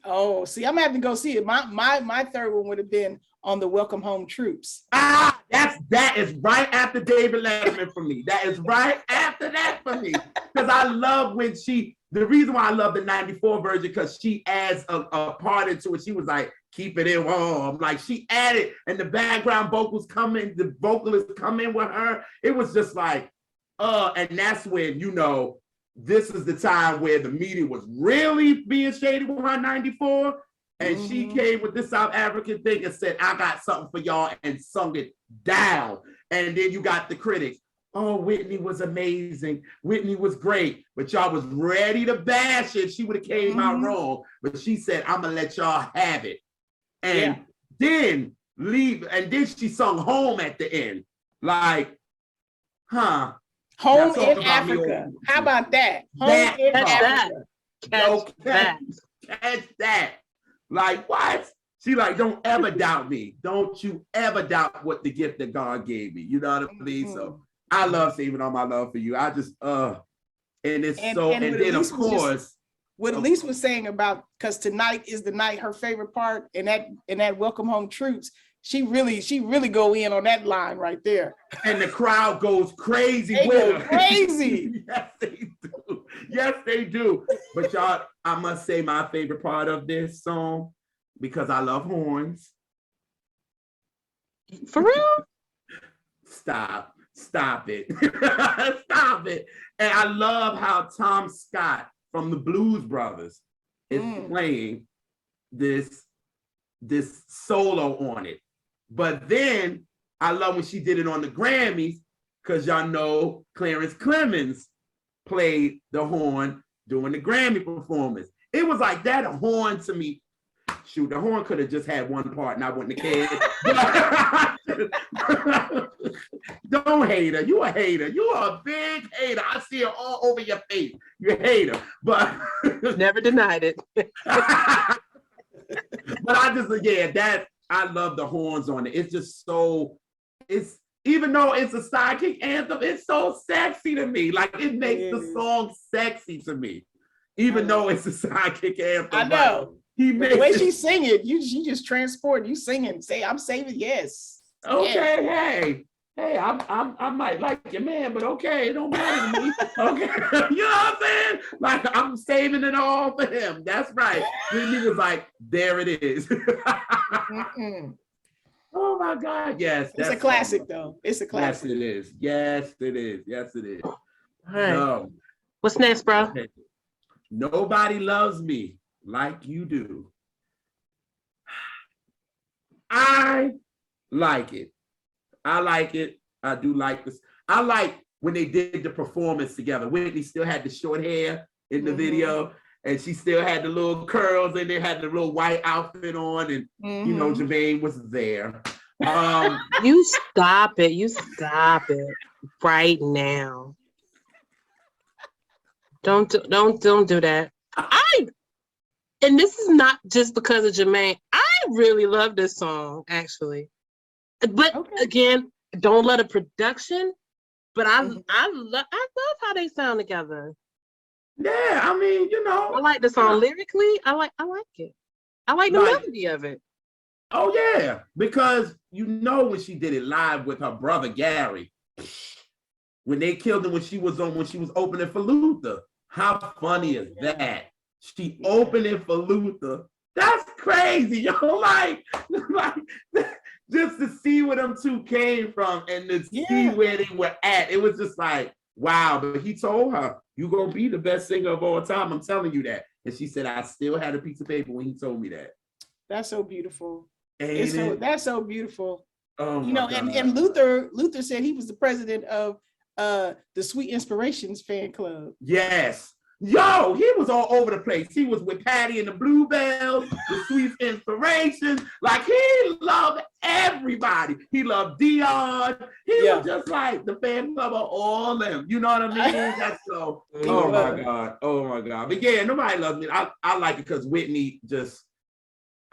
Speaker 3: Oh, see, I'm gonna have to go see it. My third one would have been on the Welcome Home Troops.
Speaker 2: That is right after David Letterman for me. That is right after that for me. Because I love when the reason why I love the 94 version, because she adds a part into it. She was like, keep it in warm. Like, she added, and the background vocals come in, the vocalists come in with her. It was just like, and that's when, you know, this is the time where the media was really being shady with her 94. And she came with this South African thing and said, I got something for y'all, and sung it down. And then you got the critics. oh, Whitney was amazing. Whitney was great, but y'all was ready to bash it. She would have came out wrong, but she said, I'm gonna let y'all have it. And then leave, and then she sung Home at the end. Like, huh?
Speaker 3: Home in Africa. How about that? Home in Africa.
Speaker 1: Catch that.
Speaker 2: Catch that. Like, what? She like, don't ever doubt me. Don't you ever doubt what the gift that God gave me. You know what I mean? So I love Saving All My Love for You. I just, and it's and then of course.
Speaker 3: What Elise was saying about, because tonight is the night, her favorite part, and that Welcome Home Troops, she really go in on that line right there.
Speaker 2: And the crowd goes crazy.
Speaker 3: They go crazy.
Speaker 2: Yes, they do. Yes, they do. But y'all, I must say my favorite part of this song, because I love horns.
Speaker 1: For real?
Speaker 2: Stop it. Stop it. And I love how Tom Scott from the Blues Brothers is playing this solo on it. But then I love when she did it on the Grammys, because y'all know Clarence Clemens played the horn during the Grammy performance. It was like that horn to me. Shoot, the horn could have just had one part and I wouldn't have cared. Don't hate her. You a hater. You are a big hater. I see it all over your face. You're a hater. But
Speaker 1: never denied it.
Speaker 2: But I love the horns on it. It's just so, even though it's a sidekick anthem, it's so sexy to me. Like, it makes the song sexy to me. Even though it's a sidekick anthem.
Speaker 3: I know.
Speaker 2: The
Speaker 3: way she sing it, she just transport. You singing, say, I'm saving, yes.
Speaker 2: Okay, yes. Hey, I might like your man, but okay, it don't matter to me. Okay, you know what I'm saying? Like, I'm saving it all for him. That's right. Whitney was like, there it is. Oh my God, yes.
Speaker 3: It's a classic, though. It's a classic.
Speaker 2: Yes, it is. Yes, it is. Yes, it is.
Speaker 1: All right.
Speaker 2: So,
Speaker 1: what's next, bro?
Speaker 2: Okay. Nobody Loves Me Like You Do. I like it. I do like this. I like when they did the performance together. Whitney still had the short hair in the video, and she still had the little curls, and they had the little white outfit on, and you know, Jermaine was there.
Speaker 1: You stop it. You stop it right now. Don't do that. And this is not just because of Jermaine. I really love this song, actually. But again, don't let a production. But I love how they sound together.
Speaker 2: Yeah, I mean, you know,
Speaker 1: I like the song lyrically. I like it. I like the melody of it.
Speaker 2: Oh yeah, because you know when she did it live with her brother Gary, when they killed him when she was opening for Luther. How funny is that? She opening for Luther. That's crazy, yo. Like just to see where them two came from and to see where they were at. It was just like, wow. But he told her, "You gonna be the best singer of all time. I'm telling you that." And she said, "I still had a piece of paper when he told me that."
Speaker 3: That's so beautiful. That's so beautiful.
Speaker 2: Oh,
Speaker 3: you know, and Luther said he was the president of the Sweet Inspirations fan club.
Speaker 2: Yes. Yo, he was all over the place. He was with Patty and the Bluebells, the Sweet Inspirations. Like, he loved everybody. He loved Dion. He was just like the fan club of all them. You know what I mean? That's so. Oh my God. Oh my God. But yeah, Nobody Loves Me. I like it because Whitney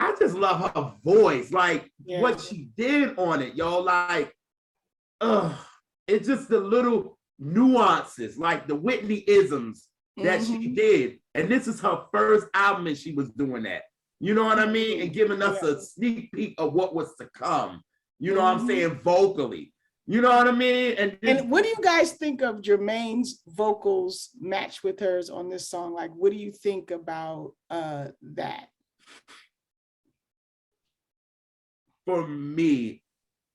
Speaker 2: I just love her voice. Like what she did on it, y'all. Like, it's just the little nuances, like the Whitney isms that she did. And this is her first album and she was doing that. You know what I mean? And giving us a sneak peek of what was to come. You know what I'm saying? Vocally. You know what I mean?
Speaker 3: And what do you guys think of Jermaine's vocals match with hers on this song? Like, what do you think about that?
Speaker 2: For me,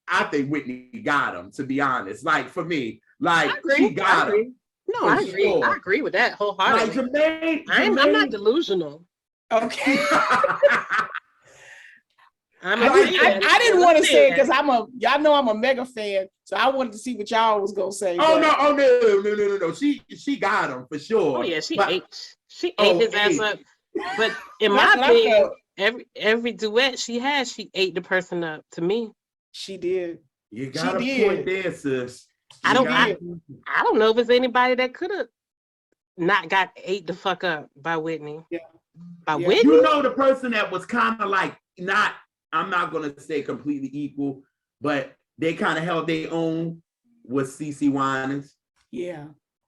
Speaker 2: I think Whitney got him, to be honest. Like, for me, like, she got him.
Speaker 1: No, I agree. Sure. I agree with that wholeheartedly.
Speaker 2: Like, Jermaine,
Speaker 1: I'm not delusional.
Speaker 3: Okay.
Speaker 1: I'm
Speaker 3: I,
Speaker 1: a fan.
Speaker 3: I didn't
Speaker 1: I'm a
Speaker 3: want to say it
Speaker 1: fan.
Speaker 3: because y'all know I'm a mega fan, so I wanted to see what y'all was gonna say.
Speaker 2: Oh
Speaker 3: but-
Speaker 2: no. She got him for sure.
Speaker 1: Oh yeah, she
Speaker 2: But-
Speaker 1: ate his ass up. But in my
Speaker 3: That's what I
Speaker 1: opinion,
Speaker 3: felt.
Speaker 1: every duet she had, she ate the person up. To me,
Speaker 3: She did.
Speaker 2: You got
Speaker 3: She
Speaker 2: a point
Speaker 3: did.
Speaker 2: there, sis.
Speaker 1: I don't.
Speaker 3: did.
Speaker 1: I don't know if it's anybody that could have not got ate the fuck up by Whitney.
Speaker 3: Yeah.
Speaker 1: By
Speaker 3: Yeah.
Speaker 1: Whitney.
Speaker 2: You know the person that was kind of like not. I'm not gonna say completely equal, but they kind of held their own was CeCe Winans.
Speaker 3: Yeah.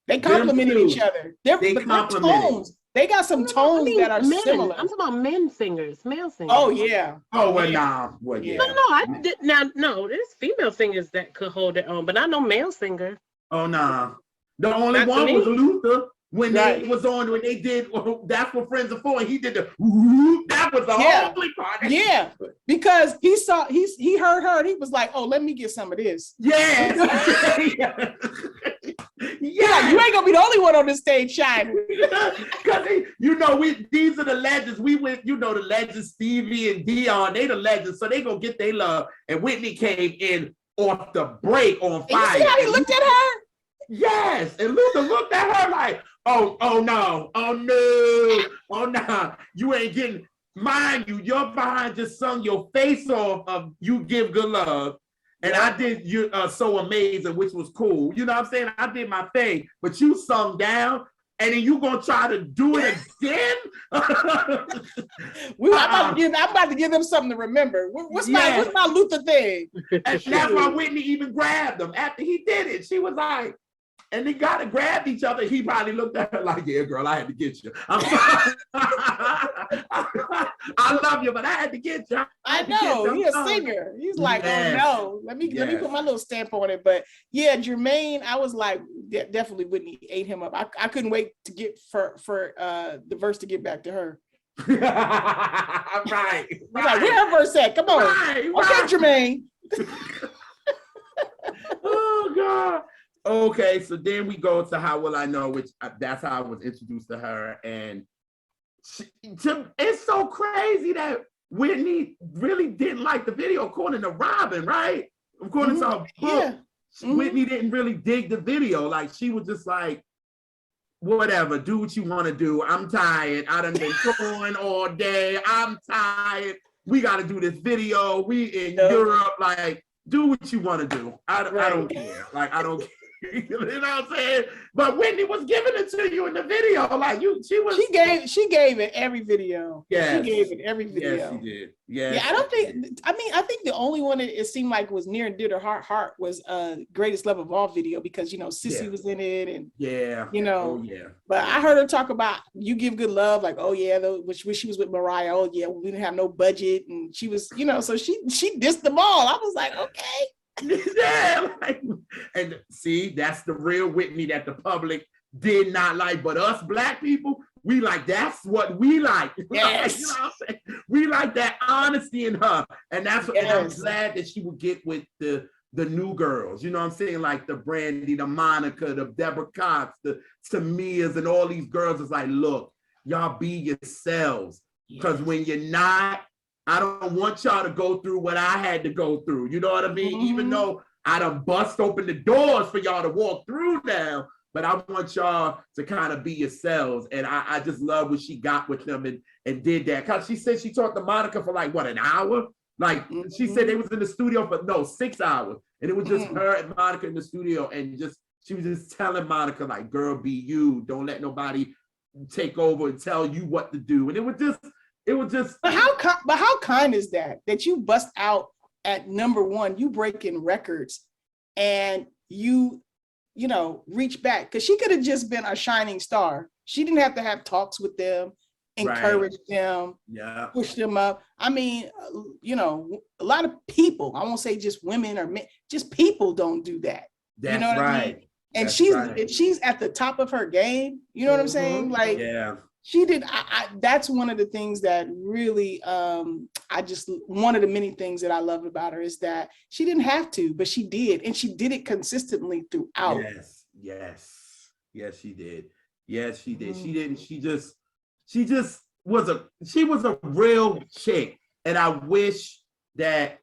Speaker 3: They complimented
Speaker 2: two,
Speaker 3: each other. Their
Speaker 2: complimented.
Speaker 3: tones. They got some tones that are
Speaker 1: men.
Speaker 3: similar.
Speaker 1: I'm talking about men singers, male singers.
Speaker 3: Oh yeah.
Speaker 2: Oh well, nah. Well, yeah.
Speaker 1: No, I did now. No, there's female singers that could hold their own, but I know male singer.
Speaker 2: Oh nah. The only
Speaker 1: Not to
Speaker 2: one
Speaker 1: me.
Speaker 2: was Luther when
Speaker 3: Right.
Speaker 2: they was on when they did That's What Friends Are For. And he did the whoop. That was the
Speaker 3: Yeah.
Speaker 2: only part.
Speaker 3: Yeah. Because he heard her and he was like, oh, let me get some of this.
Speaker 2: Yeah.
Speaker 3: Yeah, you ain't gonna be the only one on this stage shining.
Speaker 2: Because these are the legends. We went, the legends, Stevie and Dion, they the legends, so they gonna get their love. And Whitney came in off the break on
Speaker 3: And you
Speaker 2: fire.
Speaker 3: see how he looked at her?
Speaker 2: Yes, and Luther looked at her like, oh no, you ain't getting. Mind you, your behind just sung your face off of "You Give Good Love." And I did You So Amazing, which was cool. You know what I'm saying? I did my thing, but you sung down, and then you gonna try to do it again?
Speaker 3: I'm about to give them something to remember. What's my Luther thing?
Speaker 2: And that's why Whitney even grabbed him after he did it. She was like, and they got to grab each other. He probably looked at her like, yeah, girl, I had to get you. I'm sorry. I love you, but I had to get you.
Speaker 3: I know, he's a singer. He's like, oh no, let me put my little stamp on it. But yeah, Jermaine, I was like, definitely Whitney ate him up. I couldn't wait to get for the verse to get back to her.
Speaker 2: Right.
Speaker 3: Like, where her verse at? Come on.
Speaker 2: Right.
Speaker 3: Okay, Jermaine.
Speaker 2: Oh God. Okay, so then we go to How Will I Know, which that's how I was introduced to her. And it's so crazy that Whitney really didn't like the video, according to Robin, right? According to her book,
Speaker 3: Yeah.
Speaker 2: Whitney didn't really dig the video. Like, she was just like, whatever, do what you want to do. I'm tired. I done been touring all day. I'm tired. We got to do this video. We in Europe. Like, do what you want to do. I don't care. Like, I don't care. You know what I'm saying? But Whitney was giving it to you in the video. Like,
Speaker 3: She gave it every video.
Speaker 2: Yes.
Speaker 3: She gave it every video.
Speaker 2: Yes, she did. Yes,
Speaker 3: Yeah, I think the only one that it seemed like was near and dear to her heart was Greatest Love of All video, because Sissy was in it, and but I heard her talk about You Give Good Love, like, oh yeah, which she was with Mariah, oh yeah, we didn't have no budget, and she was, so she dissed them all. I was like, okay.
Speaker 2: Yeah, and see, that's the real Whitney that the public did not like, but us Black people, we like, that's what we like.
Speaker 3: Yes.
Speaker 2: You know what I'm saying? We like that honesty in her, and that's what, and I'm glad that she would get with the new girls. You know what I'm saying? Like the Brandy, the Monica, the Deborah Cox, the Tamias, and all these girls. Is like, look, y'all be yourselves, because when you're not, I don't want y'all to go through what I had to go through. You know what I mean? Even though I done bust open the doors for y'all to walk through now, but I want y'all to kind of be yourselves. And I just love what she got with them and did that. Cause she said she talked to Monica for like, what, an hour? Like she said they was in the studio for 6 hours. And it was just her and Monica in the studio. And she was just telling Monica, like, girl, be you. Don't let nobody take over and tell you what to do. And it was just, But
Speaker 3: how kind is that you bust out at #1, you breaking records, and you reach back, because she could have just been a shining star. She didn't have to have talks with them, encourage them, push them up. I mean, a lot of people, I won't say just women or men, just people don't do that.
Speaker 2: That's
Speaker 3: you know what I mean? And she's at the top of her game. You know what I'm saying? Like, she did. That's one of the things that really, one of the many things that I loved about her is that she didn't have to, but she did. And she did it consistently throughout.
Speaker 2: Yes, she did. Yes, she did. She didn't, she was a real chick. And I wish that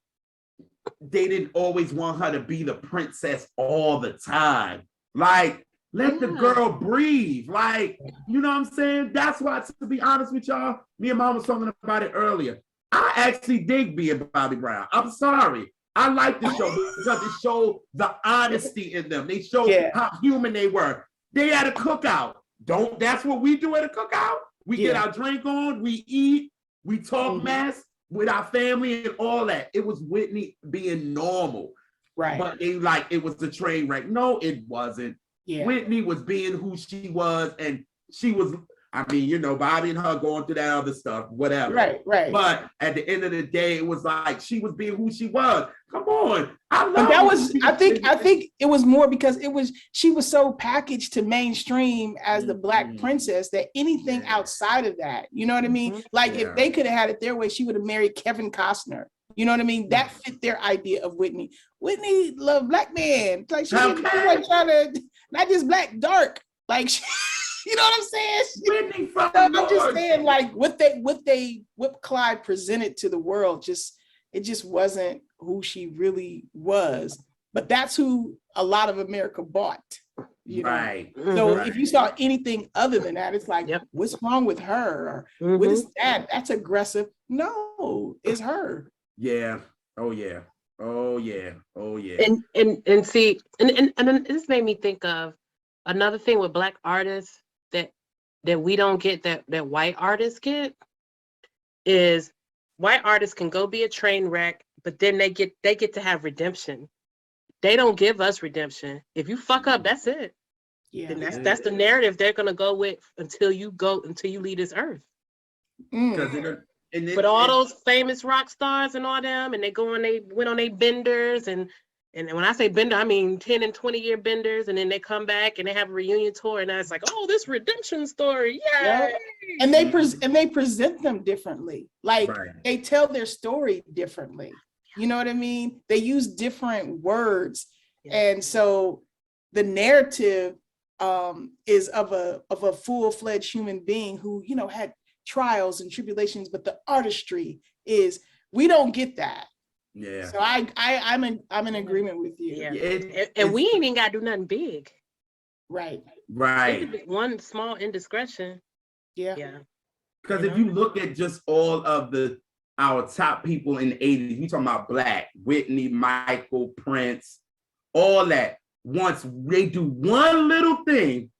Speaker 2: they didn't always want her to be the princess all the time. Like, let the girl breathe. Like, you know what I'm saying? That's why, to be honest with y'all, me and Mom was talking about it earlier. I actually dig being Bobby Brown. I'm sorry. I like the show because it showed the honesty in them. They showed how human they were. They had a cookout. That's what we do at a cookout. We get our drink on, we eat, we talk mess with our family and all that. It was Whitney being normal.
Speaker 3: Right.
Speaker 2: But they like it was a train wreck. No, it wasn't.
Speaker 3: Yeah.
Speaker 2: Whitney was being who she was, and she was, I mean, you know, Bobby and her going through that other stuff, whatever.
Speaker 3: Right.
Speaker 2: But at the end of the day, it was like she was being who she was. Come on.
Speaker 3: But that was, I think it was more because she was so packaged to mainstream as the Black princess that anything outside of that, you know what I mean? Like if they could have had it their way, she would have married Kevin Costner. You know what I mean? That fit their idea of Whitney. Whitney loved Black men. Like she was trying to, not just Black, dark. Like she, you know what I'm saying?
Speaker 2: Whitney from
Speaker 3: I'm just saying, like what Clyde presented to the world, it just wasn't who she really was. But that's who a lot of America bought. You know?
Speaker 2: Right.
Speaker 3: So if you saw anything other than that, it's like, what's wrong with her? Or what is that? That's aggressive. No, it's her.
Speaker 2: Yeah. Oh yeah.
Speaker 1: And see, and this made me think of another thing with Black artists that we don't get that white artists get is white artists can go be a train wreck, but then they get to have redemption. They don't give us redemption. If you fuck up, that's it. Yeah, and that's the narrative they're gonna go with until you leave this earth. But all those famous rock stars and all them, and they went on their benders and when I say bender, I mean 10 and 20 year benders, and then they come back and they have a reunion tour, and it's like, oh, this redemption story, yay!
Speaker 3: Yeah. And they present them differently. Like they tell their story differently. You know what I mean? They use different words, and so the narrative is of a full-fledged human being who had trials and tribulations, but the artistry is we don't get that.
Speaker 2: Yeah.
Speaker 3: So I'm in agreement with you.
Speaker 1: Yeah. And we ain't even gotta do nothing big.
Speaker 3: Right.
Speaker 1: One small indiscretion. Yeah.
Speaker 2: Because if you look at just all of our top people in the 80s, you talking about Black, Whitney, Michael, Prince, all that. Once they do one little thing,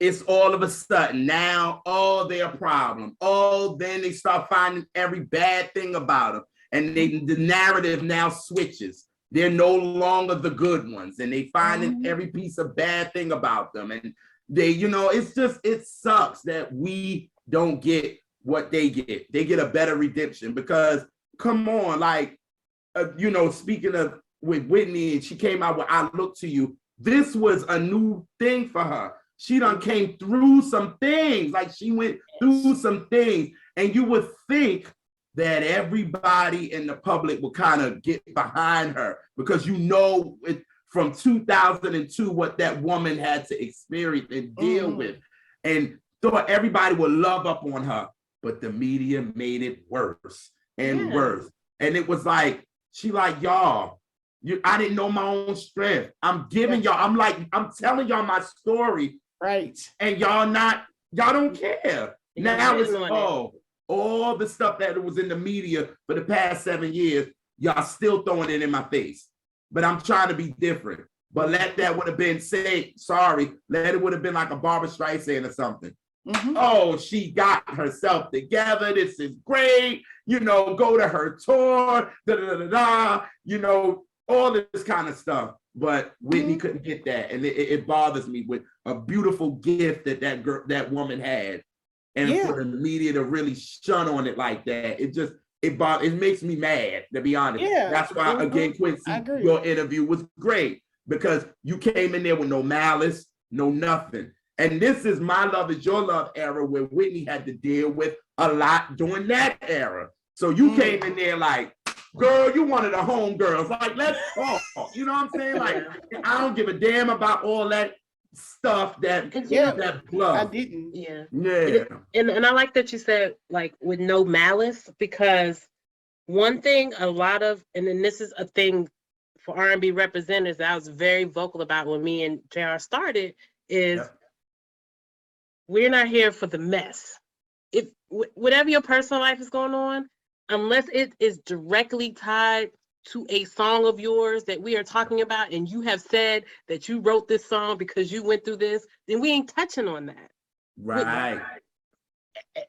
Speaker 2: it's all of a sudden now, they're a problem. Then they start finding every bad thing about them. And the narrative now switches. They're no longer the good ones. And they find every piece of bad thing about them. And they, it sucks that we don't get what they get. They get a better redemption because, come on, like, speaking of with Whitney, and she came out with I Look to You, this was a new thing for her. She done came through some things, like she went through some things. And you would think that everybody in the public will kind of get behind her because from 2002 what that woman had to experience and deal with, and thought everybody would love up on her, but the media made it worse and worse. And it was like, she like, y'all, I didn't know my own strength. I'm giving y'all, I'm telling y'all my story.
Speaker 3: Right.
Speaker 2: And y'all don't care. Now it's all the stuff that was in the media for the past 7 years, y'all still throwing it in my face. But I'm trying to be different. But that would have been let it would have been like a Barbara Streisand or something. Oh, she got herself together. This is great. Go to her tour, all this kind of stuff. But Whitney couldn't get that. And it bothers me with a beautiful gift that woman had. And for the media to really shun on it like that, it makes me mad, to be honest. Yeah. That's why, again, Quencie, your interview was great because you came in there with no malice, no nothing. And this is My Love Is Your Love era where Whitney had to deal with a lot during that era. So you came in there like, girl, you one of the home girls. Like, let's talk. You know what I'm saying? Like, I don't give a damn about all that stuff that bluff.
Speaker 3: I didn't.
Speaker 1: Yeah. And I like that you said like with no malice, because one thing a lot of, and then this is a thing for R&B representatives that I was very vocal about when me and JR started, is we're not here for the mess. If whatever your personal life is going on, unless it is directly tied to a song of yours that we are talking about, and you have said that you wrote this song because you went through this, then we ain't touching on that.
Speaker 2: Right.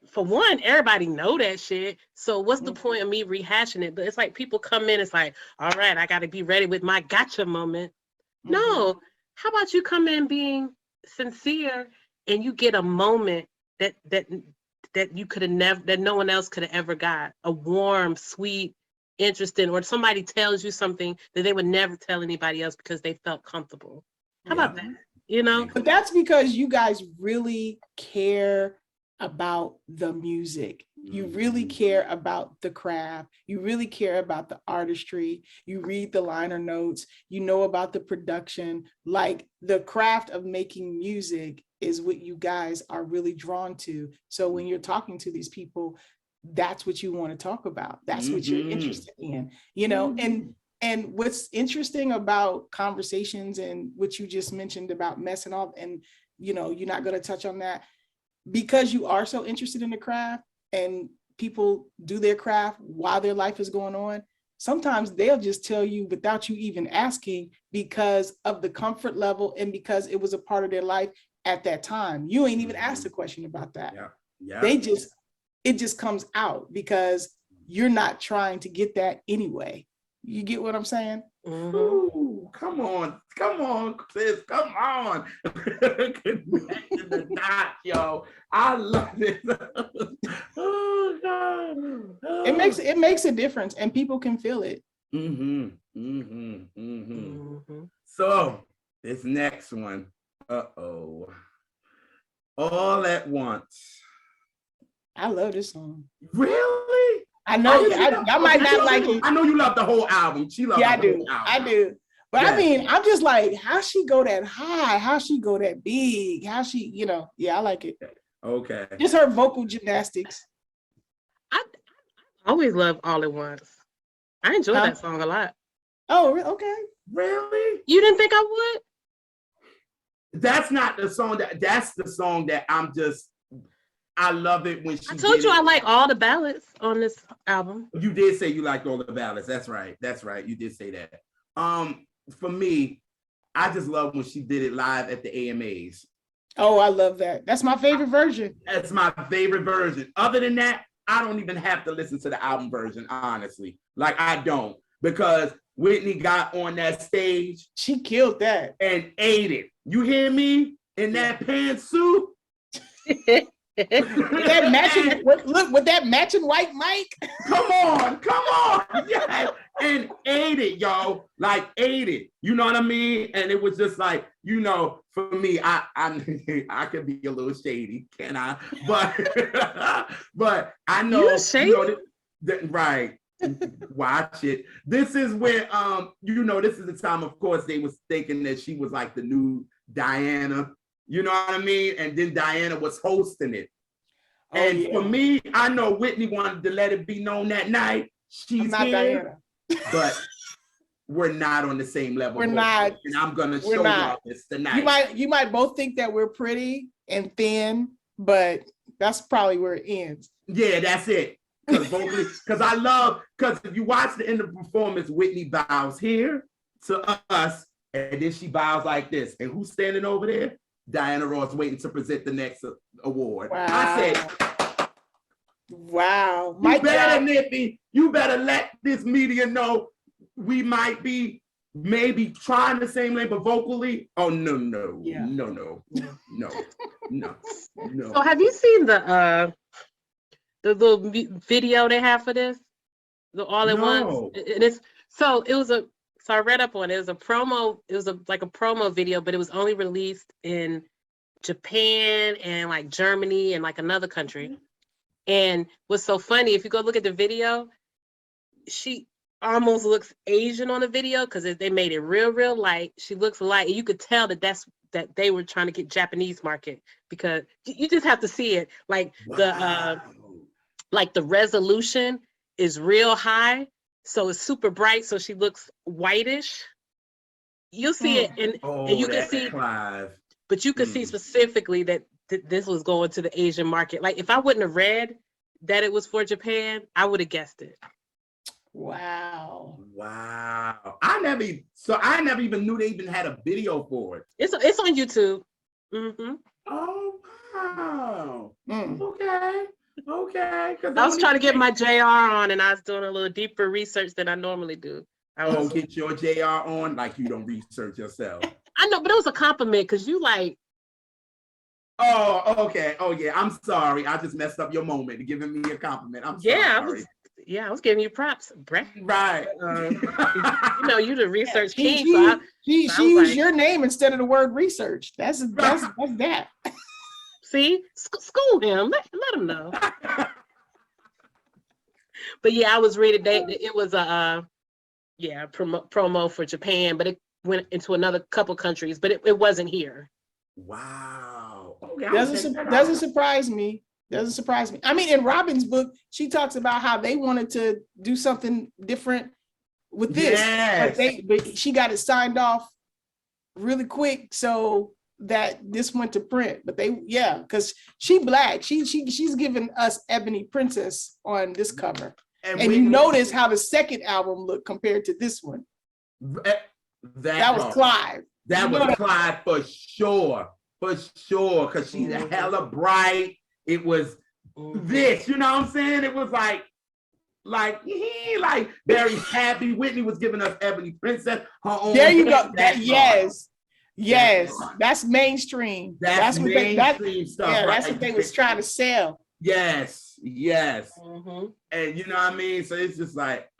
Speaker 1: For one, everybody know that shit. So what's the point of me rehashing it? But it's like people come in, it's like, all right, I got to be ready with my gotcha moment. No, how about you come in being sincere and you get a moment that you could have never, that no one else could have ever got, a warm, sweet, interesting, or somebody tells you something that they would never tell anybody else because they felt comfortable. How about that? You know?
Speaker 3: But that's because you guys really care about the music. You really care about the craft. You really care about the artistry. You read the liner notes. You know about the production. Like, the craft of making music is what you guys are really drawn to. So when you're talking to these people, that's what you want to talk about. That's what you're interested in, you know? And what's interesting about conversations and what you just mentioned about mess and all, and you know, you're not going to touch on that because you are so interested in the craft and people do their craft while their life is going on. Sometimes they'll just tell you without you even asking because of the comfort level and because it was a part of their life at that time. You ain't even asked a question about that. It just comes out because you're not trying to get that anyway. You get what I'm saying?
Speaker 2: Ooh, come on, sis, come on. Connecting the dots, yo. I love it. Oh God. Oh.
Speaker 3: It makes a difference, and people can feel it.
Speaker 2: So this next one, all at once.
Speaker 3: I love this song.
Speaker 2: Really?
Speaker 3: I know. I might not like it.
Speaker 2: I know you love the whole album. She loves the whole album. I do.
Speaker 3: But I mean, I'm just like, how she go that high? How she go that big? How she, you know? Yeah, I like it.
Speaker 2: Okay.
Speaker 3: Just her vocal gymnastics.
Speaker 1: I always love All at Once. I enjoy that song a lot.
Speaker 3: Oh, okay.
Speaker 2: Really?
Speaker 1: You didn't think I would?
Speaker 2: That's not the song that's the song that I love it when she.
Speaker 1: I told you I like all the ballads on this album.
Speaker 2: You did say you liked all the ballads. That's right. You did say that. For me, I just love when she did it live at the AMAs.
Speaker 3: Oh, I love that. That's my favorite version.
Speaker 2: That's my favorite version. Other than that, I don't even have to listen to the album version, honestly. Like, I don't, because Whitney got on that stage.
Speaker 3: She killed that.
Speaker 2: And ate it. You hear me? In that pantsuit.
Speaker 3: with that matching white mic.
Speaker 2: Come on. Yeah. And ate it, yo. Like, ate it. You know what I mean? And it was just like, you know, for me, I could be a little shady, can I? But I know,
Speaker 1: you're shady?
Speaker 2: You know, right. Watch it. This is when you know, this is the time, of course, they was thinking that she was like the new Diana. You know what I mean? And then Diana was hosting it. And for me, I know Whitney wanted to let it be known that night. She's not here, but we're not on the same level.
Speaker 3: We're not.
Speaker 2: And I'm going to show y'all this tonight.
Speaker 3: You might both think that we're pretty and thin, but that's probably where it ends.
Speaker 2: Yeah, that's it. Because I love, because if you watch the end of the performance, Whitney bows here to us, and then she bows like this. And who's standing over there? Diana Ross, waiting to present the next award.
Speaker 3: Wow.
Speaker 2: I said,
Speaker 3: wow.
Speaker 2: You better let this media know we might be maybe trying the same lane, but vocally, oh, no.
Speaker 1: So have you seen the little video they have for this? The All at Once? And it's, so I read up on it. It was a promo. It was like a promo video, but it was only released in Japan and like Germany and like another country. And what's so funny, if you go look at the video, she almost looks Asian on the video because they made it real light. She looks light, and you could tell that they were trying to get Japanese market, because you just have to see it. Like the resolution is real high, so it's super bright, so she looks whitish. You'll see it, and you can see,
Speaker 2: Clive.
Speaker 1: but you can see specifically that this was going to the Asian market. Like if I wouldn't have read that it was for Japan, I would have guessed it.
Speaker 3: Wow.
Speaker 2: I never even knew they even had a video for it.
Speaker 1: It's on YouTube.
Speaker 2: Oh wow. Okay.
Speaker 1: I was trying to get my JR on, and I was doing a little deeper research than I normally do.
Speaker 2: Get your JR on, like you don't research yourself.
Speaker 1: I know, but it was a compliment because you like.
Speaker 2: Oh, okay. Oh yeah. I'm sorry. I just messed up your moment giving me a compliment. I'm sorry.
Speaker 1: I was giving you props, Brett.
Speaker 2: Right.
Speaker 1: You the research king.
Speaker 3: She used your name instead of the word research. That's that.
Speaker 1: See, school him. Let him know. But yeah, I was reading that it was a promo for Japan, but it went into another couple countries, but it wasn't here.
Speaker 2: Wow. Okay,
Speaker 3: doesn't surprise me. I mean, in Robin's book, she talks about how they wanted to do something different with this, but she got it signed off really quick so that this went to print. But because she Black, she's giving us Ebony Princess on this cover, and you notice how the second album looked compared to this one. That was Clive.
Speaker 2: That was Clive for sure, because she's hella bright. It was this, you know what I'm saying? It was like very happy. Whitney was giving us Ebony Princess, her own.
Speaker 3: There you go. Yes, that's mainstream. That's mainstream stuff. Yeah, that's what they was trying to sell.
Speaker 2: Yes. And you know what I mean? So it's just like,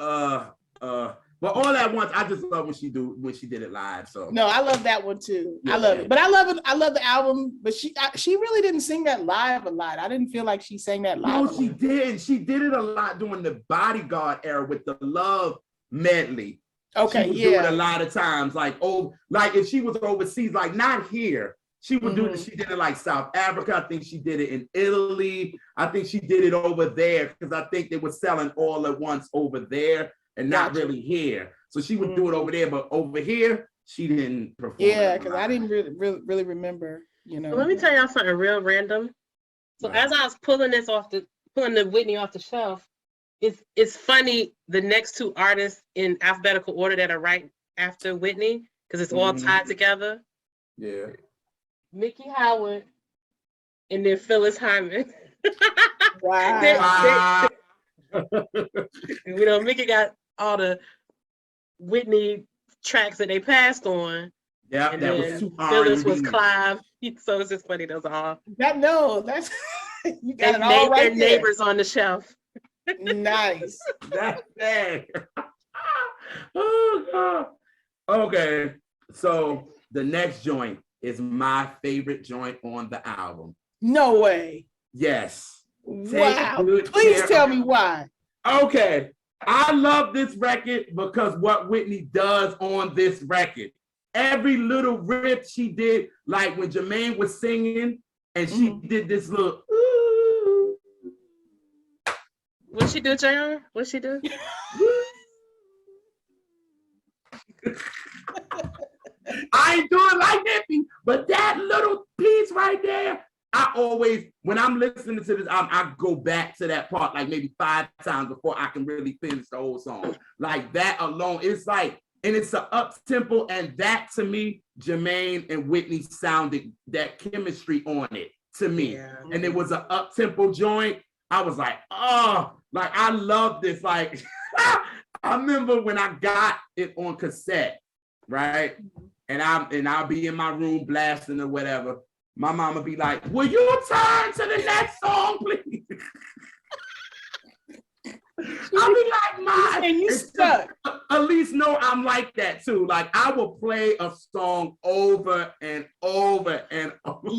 Speaker 2: but all at once, I just love when she did it live. So
Speaker 3: no, I love that one too. Yeah. I love it, but I love the album. But she really didn't sing that live a lot. I didn't feel like she sang that live.
Speaker 2: No, she did. She did it a lot during the Bodyguard era with the Love medley.
Speaker 3: Okay,
Speaker 2: she would do it a lot of times. Like if she was overseas, like not here, she would do it. She did it like South Africa. I think she did it in Italy. I think she did it over there because I think they were selling all at once over there. And not really here. So she would do it over there, but over here, she didn't perform.
Speaker 3: Yeah, because I didn't really remember,
Speaker 1: Well, let me tell y'all something real random. So as I was pulling the Whitney off the shelf, it's funny, the next two artists in alphabetical order that are right after Whitney, because it's all tied together.
Speaker 2: Yeah.
Speaker 1: Mickey Howard and then Phyllis Hyman.
Speaker 3: Wow.
Speaker 1: Mickey got all the Whitney tracks that they passed on.
Speaker 2: Yeah,
Speaker 1: and
Speaker 2: that
Speaker 1: then
Speaker 2: was
Speaker 1: Phyllis was Clive. So it's just funny. Those are all.
Speaker 3: That's you got it all right there.
Speaker 1: Neighbors on the shelf.
Speaker 3: Nice.
Speaker 2: That's bad. Oh God. Okay, so the next joint is my favorite joint on the album.
Speaker 3: No way.
Speaker 2: Yes.
Speaker 3: Wow. Please tell me why.
Speaker 2: Okay. I love this record because what Whitney does on this record. Every little rip she did, like when Jermaine was singing and she did this little ooh.
Speaker 1: What'd she do, JR? What'd she do?
Speaker 2: I ain't doing like that, but that little piece right there, I always, when I'm listening to this album, I go back to that part like maybe 5 times before I can really finish the whole song. Like that alone, it's like, and it's an up tempo, and that to me, Jermaine and Whitney sounded that chemistry on it to me. Yeah. And it was an up tempo joint. I was like, oh, like I love this. Like I remember when I got it on cassette, right? And I'll be in my room blasting or whatever. My mama be like, will you turn to the next song, please? I'll be like, Mom.
Speaker 3: And you stuck.
Speaker 2: At least know I'm like that too. Like I will play a song over and over and over.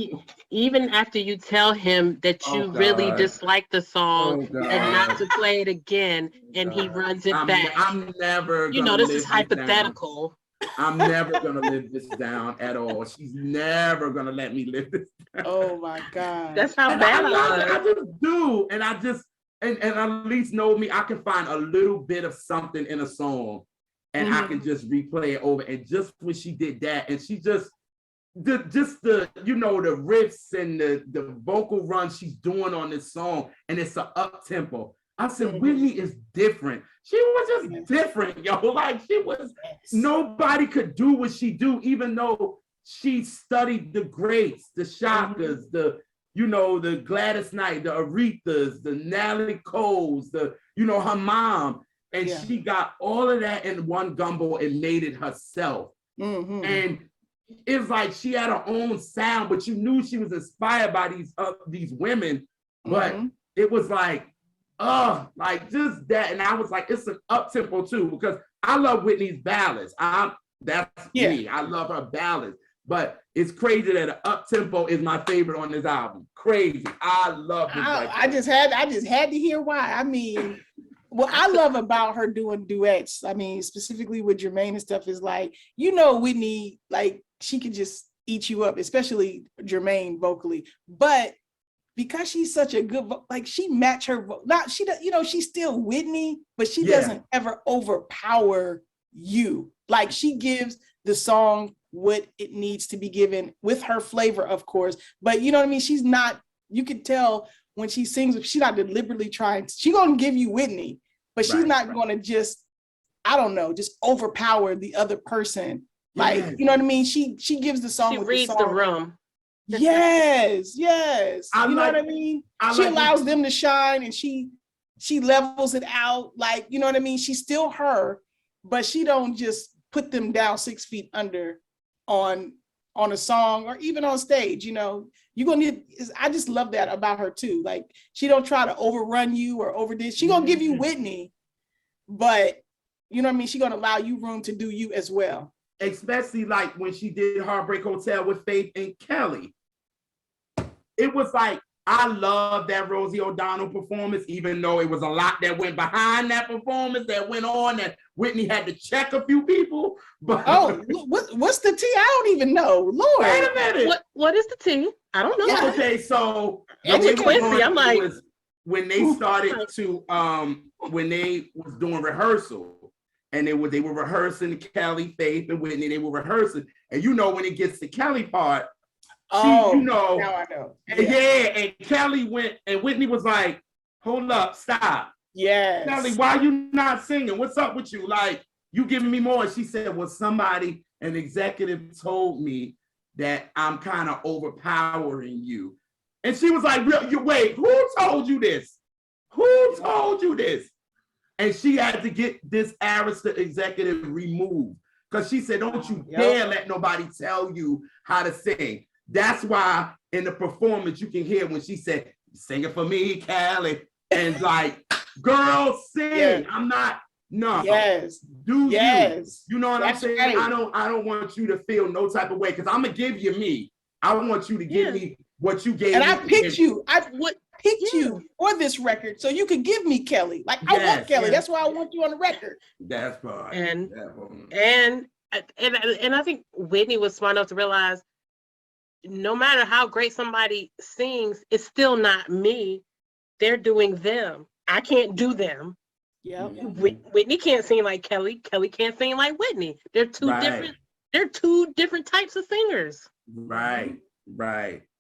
Speaker 1: Even after you tell him that you really dislike the song and not to play it again, and he runs it back.
Speaker 2: I'm never.
Speaker 1: This is hypothetical.
Speaker 2: I'm never gonna live this down at all. She's never gonna let me live this down.
Speaker 3: Oh my God.
Speaker 1: That's how bad
Speaker 2: I just do. And I just and at least know me, I can find a little bit of something in a song and I can just replay it over. And just when she did that, and she just the the riffs and the vocal run she's doing on this song, and it's an up tempo. I said, Whitney is different. She was just different, yo. Like she was, nobody could do what she do, even though she studied the greats, the Shakas, the Gladys Knight, the Arethas, the Natalie Coles, her mom. And she got all of that in one gumbo and made it herself. And it's like she had her own sound, but you knew she was inspired by these women. But it was like just that. And I was like, it's an up tempo too, because I love Whitney's ballads. That's me. I love her ballads. But it's crazy that an up tempo is my favorite on this album. Crazy. I love it.
Speaker 3: I just had to hear why. I mean, what I love about her doing duets, I mean, specifically with Jermaine and stuff, is like, Whitney, like she could just eat you up, especially Jermaine vocally. But because she's such a good, like she match her, she's still Whitney, but she doesn't ever overpower you. Like she gives the song what it needs to be given with her flavor, of course. But you know what I mean? She's not, you could tell when she sings, she's not deliberately trying. She's going to give you Whitney, but she's not going to just overpower the other person. Like, you know what I mean? She gives the song.
Speaker 1: She
Speaker 3: with
Speaker 1: reads the room.
Speaker 3: Yes. You know what I mean? She allows them to shine, and she levels it out. Like, you know what I mean? She's still her, but she don't just put them down 6 feet under on a song or even on stage. You're gonna need. I just love that about her too. Like she don't try to overrun you or over this. She gonna give you Whitney, but you know what I mean? She gonna allow you room to do you as well.
Speaker 2: Especially like when she did Heartbreak Hotel with Faith and Kelly. It was like, I love that Rosie O'Donnell performance, even though it was a lot that went behind that performance that went on, that Whitney had to check a few people. But
Speaker 3: what's the tea? I don't even know. Lord,
Speaker 2: wait a minute.
Speaker 1: What is the tea? I don't know.
Speaker 2: Yeah. Okay, so
Speaker 1: Quincy, I'm like,
Speaker 2: when they started to when they was doing rehearsal, and they were rehearsing Kelly, Faith, and Whitney. They were rehearsing, and when it gets to Kelly part.
Speaker 3: Now I know.
Speaker 2: And Kelly went, and Whitney was like, hold up, stop.
Speaker 3: Yes.
Speaker 2: Kelly, why you not singing? What's up with you? Like, you giving me more. And she said, well, an executive told me that I'm kind of overpowering you. And she was like, wait, who told you this? Who told you this? And she had to get this Arista executive removed, because she said, don't you dare let nobody tell you how to sing. That's why in the performance you can hear when she said, sing it for me, Callie. And like, girl, sing. I'm not, no.
Speaker 3: Yes.
Speaker 2: Do you. You know what I'm saying?
Speaker 3: Right.
Speaker 2: I don't want you to feel no type of way, because I'm going to give you me. I want you to give me what you gave me.
Speaker 3: And I picked you. I picked you for this record so you could give me Kelly. Like, I want Kelly. That's why I want you on the record.
Speaker 2: That's right.
Speaker 1: And I think Whitney was smart enough to realize, no matter how great somebody sings, it's still not me. They're doing them. I can't do them.
Speaker 3: Yeah.
Speaker 1: Whitney can't sing like Kelly. Kelly can't sing like Whitney. They're two different. They're two different types of singers.
Speaker 2: Right.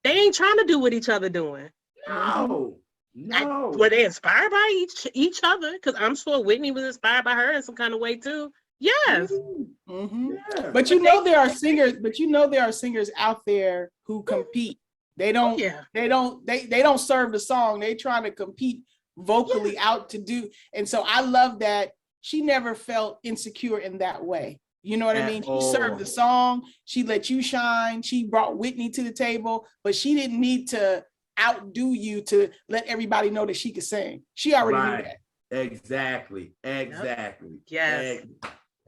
Speaker 1: They ain't trying to do what each other doing.
Speaker 2: No.
Speaker 1: Were they inspired by each other? Because I'm sure Whitney was inspired by her in some kind of way too. Yes.
Speaker 3: Yeah. But there are singers. But there are singers out there who compete. They don't. They don't serve the song. They trying to compete vocally out to do. And so I love that she never felt insecure in that way. You know what I mean? She served the song. She let you shine. She brought Whitney to the table, but she didn't need to outdo you to let everybody know that she could sing. She already knew that.
Speaker 2: Exactly.
Speaker 1: Yes.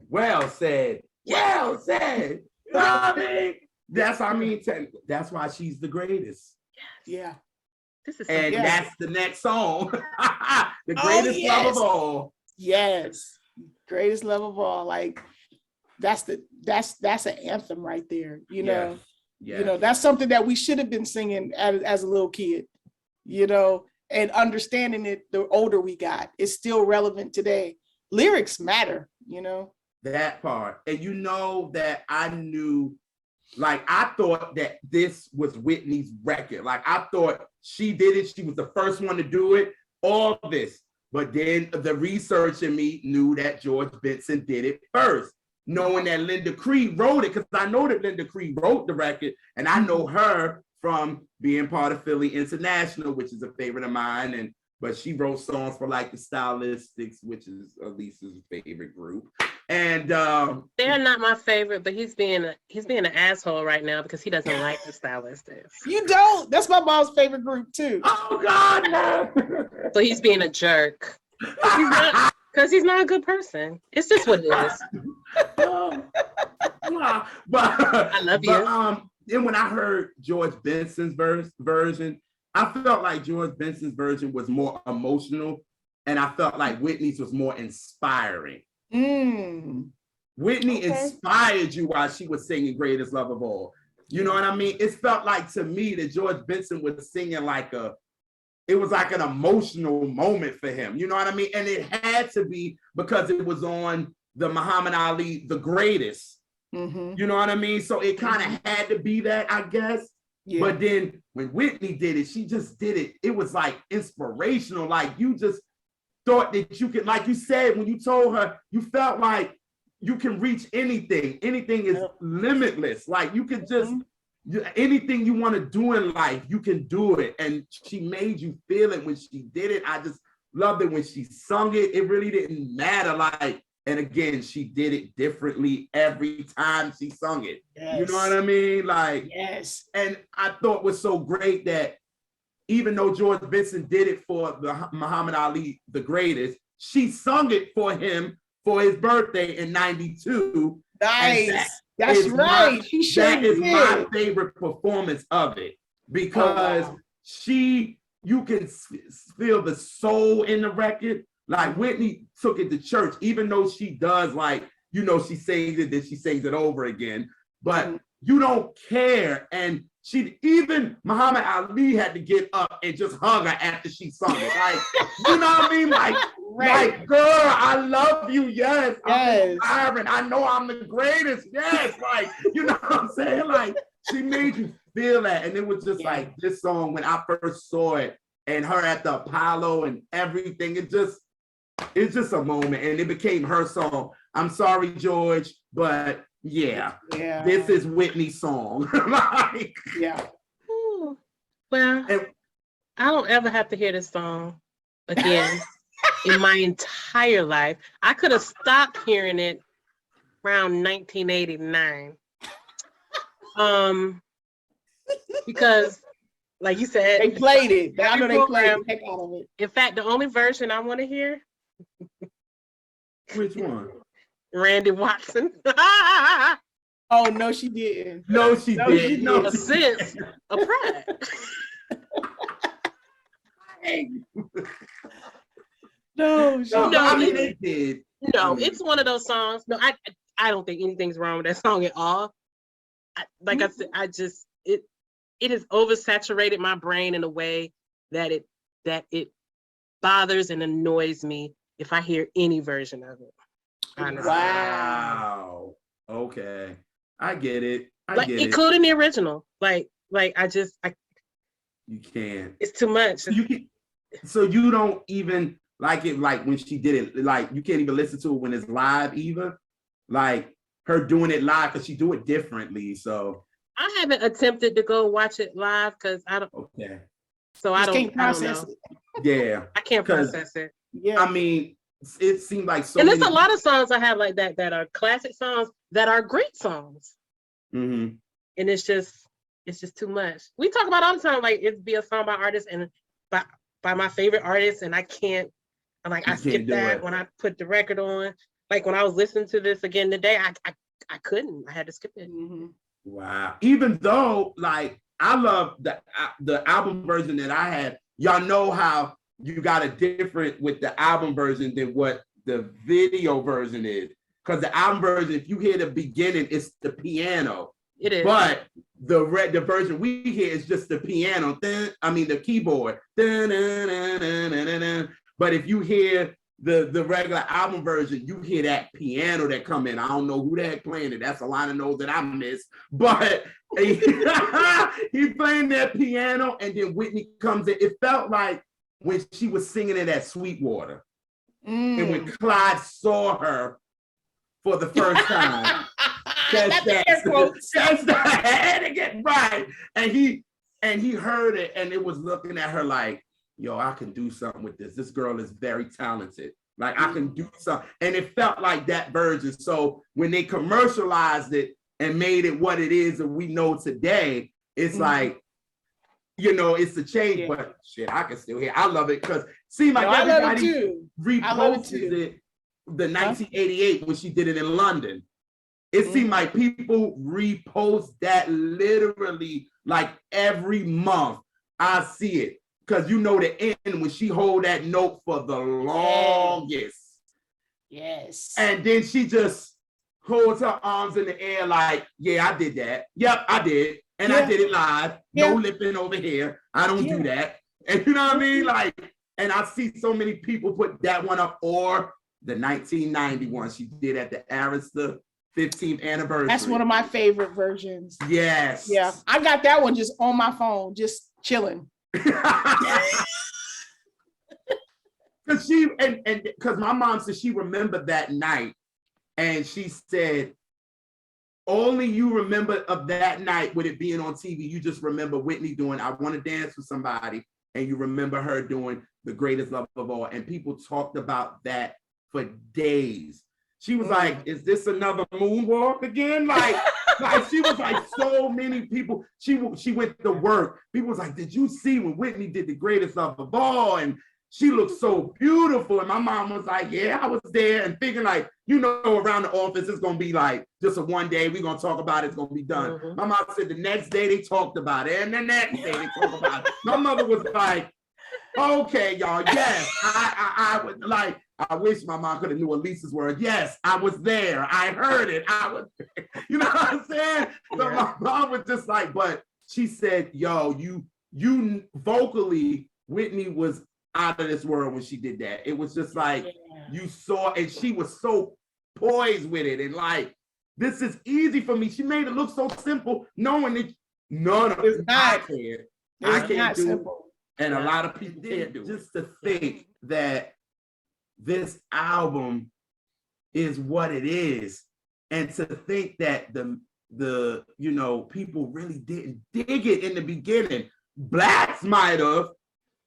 Speaker 2: Well said. Well said. That's why she's the greatest.
Speaker 3: Yeah.
Speaker 2: That's the next song. The greatest love of all.
Speaker 3: Yes. Greatest love of all. Like that's an anthem right there. That's something that we should have been singing as a little kid. and understanding it the older we got. It's still relevant today. Lyrics matter, you know?
Speaker 2: That part. And you know that I knew, like, I thought that this was Whitney's record. Like, I thought she did it. She was the first one to do it, all this. But then the research in me knew that George Benson did it first, knowing that Linda Creed wrote it, because I know that Linda Creed wrote the record, and I know her from being part of Philly International, which is a favorite of mine. But she wrote songs for like the Stylistics, which is Elisa's favorite group. And
Speaker 1: they're not my favorite, but he's being an asshole right now because he doesn't like the Stylistics.
Speaker 3: You don't? That's my mom's favorite group too.
Speaker 2: Oh God, no.
Speaker 1: So he's being a jerk. Because he's not a good person. It's just what it is.
Speaker 2: But
Speaker 1: I love you.
Speaker 2: Then when I heard George Benson's version, I felt like George Benson's version was more emotional, and I felt like Whitney's was more inspiring. Whitney inspired you while she was singing Greatest Love of All. You know what I mean? It felt like to me that George Benson was singing it was like an emotional moment for him. You know what I mean? And it had to be because it was on the Muhammad Ali, The Greatest. You know what I mean? So it kind of had to be that, I guess. Yeah. But then when Whitney did it, she just did it. It was like inspirational. Like you just thought that you could, like you said, when you told her, you felt like you can reach anything. Anything is limitless. Like you could just, anything you want to do in life, you can do it. And she made you feel it when she did it. I just loved it when she sung it. It really didn't matter. Like, and again, she did it differently every time she sung it. Yes. You know what I mean? Like, yes. And I thought it was so great that even though George Benson did it for the Muhammad Ali, The Greatest, she sung it for him for his birthday in '92.
Speaker 3: Nice. That's right.
Speaker 2: That is my favorite performance of it because you can feel the soul in the record. Like Whitney took it to church, even though she does she sings it, then she sings it over again, but you don't care. And even Muhammad Ali had to get up and just hug her after she sung it. Like, you know what I mean? Like, girl, I love you. Yes. I'm Iron. I know I'm the greatest. Yes. Like, you know what I'm saying? Like, she made you feel that. And it was just like this song when I first saw it and her at the Apollo and everything. It's just a moment, and it became her song. I'm sorry, George, but this is Whitney's song.
Speaker 1: Well, I don't ever have to hear this song again in my entire life. I could have stopped hearing it around 1989. Because, like you said,
Speaker 3: they played it. I know they played the heck out of it.
Speaker 1: In fact, the only version I want to hear.
Speaker 2: Which one?
Speaker 1: Randy Watson.
Speaker 3: Oh no, she didn't.
Speaker 2: No, she didn't. No,
Speaker 1: a sense of pride.
Speaker 3: No,
Speaker 2: I mean it did.
Speaker 1: No, it's one of those songs. No, I don't think anything's wrong with that song at all. Like I said, it has oversaturated my brain in a way that it bothers and annoys me if I hear any version of it. Honestly.
Speaker 2: Wow. Okay. I get it.
Speaker 1: Including the original. Like
Speaker 2: you can't.
Speaker 1: It's too much.
Speaker 2: So you don't even like it, like when she did it, like you can't even listen to it when it's live either. Like her doing it live, because she do it differently. So
Speaker 1: I haven't attempted to go watch it live because I don't.
Speaker 2: Okay.
Speaker 1: So I don't process it.
Speaker 2: Yeah.
Speaker 1: I can't process it.
Speaker 2: Yeah. I mean, it seemed like so.
Speaker 1: And there's a lot of songs I have like that are classic songs that are great songs. And it's just too much. We talk about all the time, like it'd be a song by artists and by my favorite artists, and I can't. I'm like, I skipped that when I put the record on. Like when I was listening to this again today, I couldn't. I had to skip it.
Speaker 2: Wow. Even though, like, I love the album version that I had. Y'all know how you got a different with the album version than what the video version is. Because the album version, if you hear the beginning, it's the piano.
Speaker 1: It is.
Speaker 2: But the version we hear is just the piano, the keyboard. But if you hear the regular album version, you hear that piano that come in. I don't know who the heck playing it. That's a line of notes that I missed. But he's playing that piano, and then Whitney comes in. It felt like when she was singing it at Sweetwater. And when Clyde saw her for the first time. That's right. And he heard it, and it was looking at her like, yo, I can do something with this. This girl is very talented. Like, I can do something. And it felt like that version. So when they commercialized it and made it what it is that we know today, it's like, it's a change, but shit, I can still hear. I love it because seems like everybody reposted it the 1988 when she did it in London. It seemed like people repost that literally like every month. I see it. Because the end when she hold that note for the longest.
Speaker 3: Yes.
Speaker 2: And then she just holds her arms in the air like, yeah, I did that. Yep, I did. And I did it live. No lipping over here. I don't do that. And you know what I mean? Like, and I see so many people put that one up, or the 1991 she did at the Arista 15th anniversary.
Speaker 3: That's one of my favorite versions.
Speaker 2: Yes.
Speaker 3: Yeah. I got that one just on my phone, just chilling.
Speaker 2: Because because my mom said she remembered that night, and she said only you remember of that night with it being on TV. You just remember Whitney doing I Want to Dance with Somebody, and you remember her doing The Greatest Love of All, and people talked about that for days. She was like, is this another moonwalk again? Like she was like, so many people, she went to work. People was like, did you see when Whitney did The Greatest Love of All? And she looked so beautiful. And my mom was like, yeah, I was there, and thinking like, around the office, it's going to be like just a one day. We're going to talk about it. It's going to be done. Mm-hmm. My mom said the next day they talked about it. And the next day they talked about it. My mother was like, okay, y'all, yes, I would like, I wish my mom could have knew Elisa's word. Yes, I was there. I heard it. I was, you know what I'm saying? So my mom was just like, but she said, yo, you vocally, Whitney was out of this world when she did that. It was just like, you saw, and she was so poised with it. And like, this is easy for me. She made it look so simple, knowing that, no,
Speaker 3: it's not.
Speaker 2: I can't do
Speaker 3: simple.
Speaker 2: And a lot of people can't do it. Just to think that this album is what it is, and to think that the people really didn't dig it in the beginning. Blacks might have,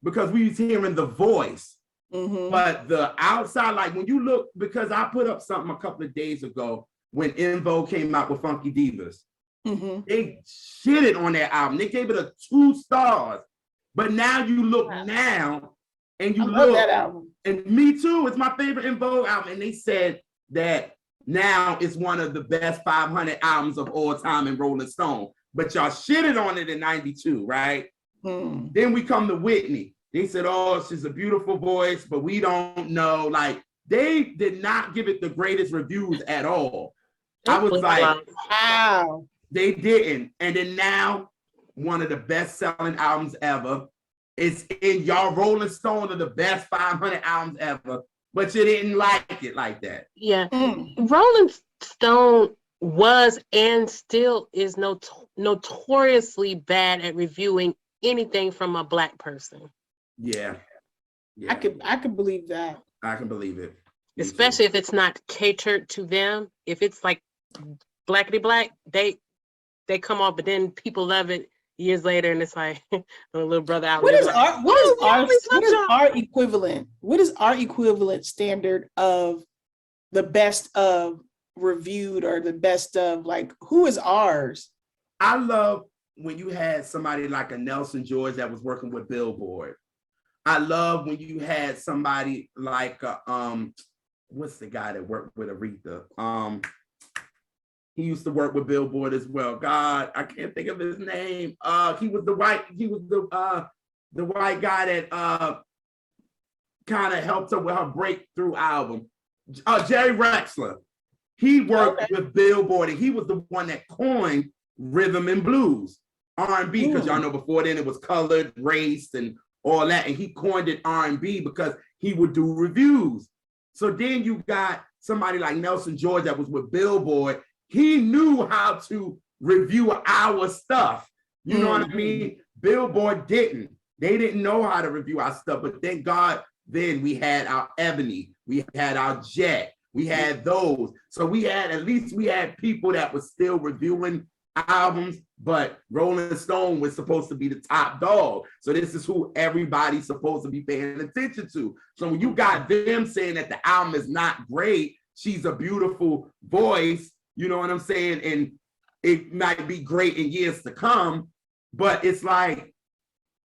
Speaker 2: because we was hearing the voice, but the outside, like when you look, because I put up something a couple of days ago when En Vogue came out with Funky Divas. They shitted on that album. They gave it a 2 stars. But now you look now, and you look
Speaker 3: that album.
Speaker 2: And me too, it's my favorite En Vogue album. And they said that now it's one of the best 500 albums of all time in Rolling Stone. But y'all shitted on it in 92, right? Then we come to Whitney. They said, oh, she's a beautiful voice, but we don't know. Like, they did not give it the greatest reviews at all. I was like, wow. They didn't. And then now, one of the best-selling albums ever. It's in y'all Rolling Stone of the best 500 albums ever, but you didn't like it like that.
Speaker 1: Yeah. Rolling Stone was and still is notoriously bad at reviewing anything from a Black person.
Speaker 2: Yeah.
Speaker 3: I could believe that.
Speaker 2: I can believe it.
Speaker 1: Especially if it's not catered to them. If it's like blackity black, they come off, but then people love it years later, and it's like the little brother out.
Speaker 3: What is our equivalent? What is our equivalent standard of the best of reviewed, or the best of, like, who is ours?
Speaker 2: I love when you had somebody like a Nelson George that was working with Billboard. I love when you had somebody like what's the guy that worked with Aretha? He used to work with Billboard as well. God, I can't think of his name. He was the white guy that kind of helped her with her breakthrough album. Jerry Rexler. He worked with Billboard, and he was the one that coined rhythm and blues, R&B, because y'all know before then it was colored, race, and all that. And he coined it R&B because he would do reviews. So then you got somebody like Nelson George that was with Billboard. He knew how to review our stuff. You know what I mean? Billboard didn't. They didn't know how to review our stuff, but thank God then we had our Ebony, we had our Jet, we had those. So we had people that were still reviewing albums, but Rolling Stone was supposed to be the top dog. So this is who everybody's supposed to be paying attention to. So when you got them saying that the album is not great, she's a beautiful voice, you know what I'm saying? And it might be great in years to come, but it's like,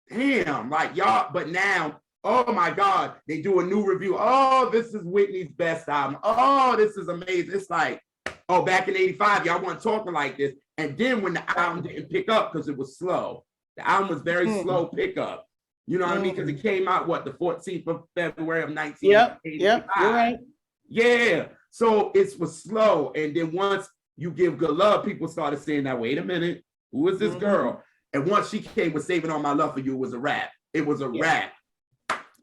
Speaker 2: damn, like y'all, but now, oh my God, they do a new review. Oh, this is Whitney's best album. Oh, this is amazing. It's like, oh, back in 85, y'all weren't talking like this. And then when the album didn't pick up because it was slow, the album was very slow pickup. You know what I mean? Because it came out, what, the 14th of February of 1985?
Speaker 3: Yep, you're right.
Speaker 2: Yeah, so it was slow. And then once you give good love, people started saying, now, wait a minute, who is this girl? And once she came with Saving All My Love For You, it was a rap. It was a rap.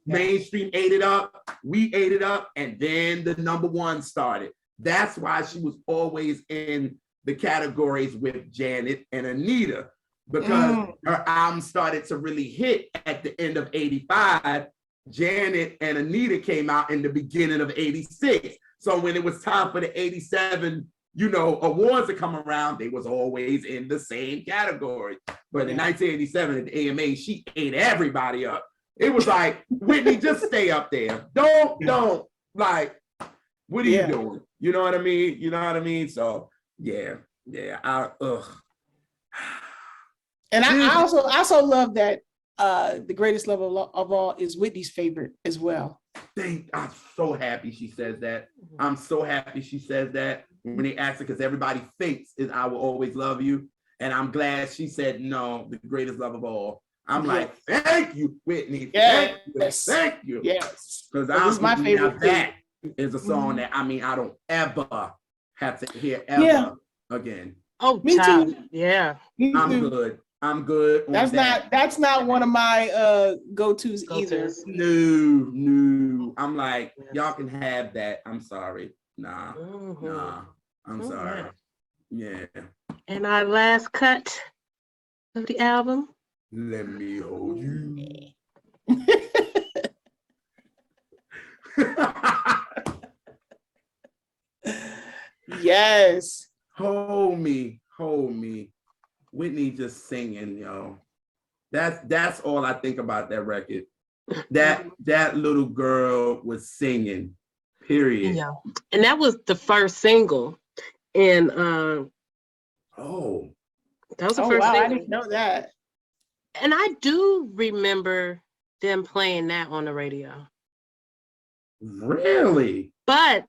Speaker 2: Mainstream ate it up, we ate it up, and then the #1 started. That's why she was always in the categories with Janet and Anita, because her album started to really hit at the end of 85. Janet and Anita came out in the beginning of 86. So when it was time for the 87, you know, awards to come around, they was always in the same category. But in 1987 at the AMA, she ate everybody up. It was like, Whitney, just stay up there. Don't, like, what are you doing? You know what I mean? You know what I mean? So, And
Speaker 3: I also love that The Greatest Love of All is Whitney's favorite as well.
Speaker 2: I'm so happy she says that. I'm so happy she says that when they ask her, because everybody thinks is I Will Always Love You. And I'm glad she said, no, The Greatest Love of All. I'm like, thank you, Whitney.
Speaker 3: Yes.
Speaker 2: Thank you.
Speaker 3: Yes.
Speaker 2: Because
Speaker 3: that's my favorite.
Speaker 2: That is a song that, I mean, I don't ever have to hear ever again.
Speaker 1: Oh,
Speaker 3: me too.
Speaker 1: Yeah.
Speaker 2: I'm good.
Speaker 3: That's not one of my go-tos either.
Speaker 2: No. I'm like, y'all can have that. I'm sorry. Nah. I'm sorry. Yeah.
Speaker 1: And our last cut of the album.
Speaker 2: Let me hold you.
Speaker 3: Yes.
Speaker 2: Hold me. Whitney just singing, yo. That's all I think about that record. That little girl was singing, period.
Speaker 1: Yeah. And that was the first single. And that was the first single.
Speaker 3: I didn't know that.
Speaker 1: And I do remember them playing that on the radio.
Speaker 2: Really?
Speaker 1: But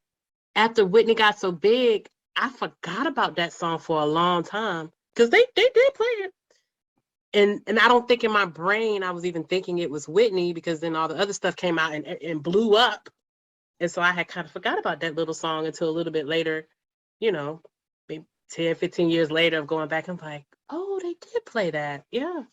Speaker 1: after Whitney got so big, I forgot about that song for a long time, because they did play it. And I don't think in my brain I was even thinking it was Whitney, because then all the other stuff came out and blew up. And so I had kind of forgot about that little song until a little bit later, you know, maybe 10, 15 years later of going back. I'm like, oh, they did play that. Yeah.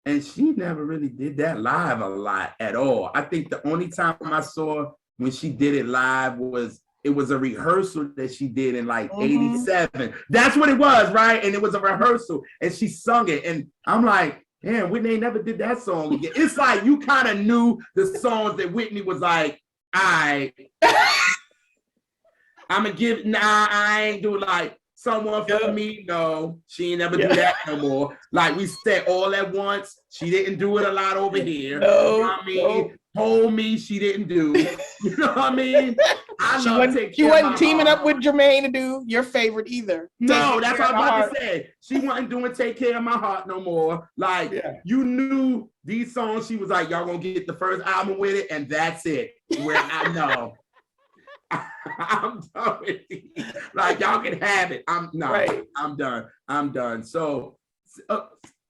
Speaker 2: And she never really did that live a lot at all. I think the only time I saw when she did it live was a rehearsal that she did in like 87. That's what it was, right? And it was a rehearsal and she sung it. And I'm like, damn, Whitney never did that song again. It's like you kind of knew the songs that Whitney was like, I'm gonna give, I ain't do like Someone for Me. No, she ain't never do that no more. Like we said all at once, she didn't do it a lot over here.
Speaker 3: No,
Speaker 2: you know what I mean? Hold Me, she didn't do. You know what I mean?
Speaker 3: She wasn't teaming up with Jermaine to do your favorite either.
Speaker 2: No, that's what I was about to say. She wasn't doing Take Care of My Heart no more. Like you knew these songs, she was like, y'all gonna get the first album with it, and that's it. Where I know. I'm done with these. Like y'all can have it. I'm done. So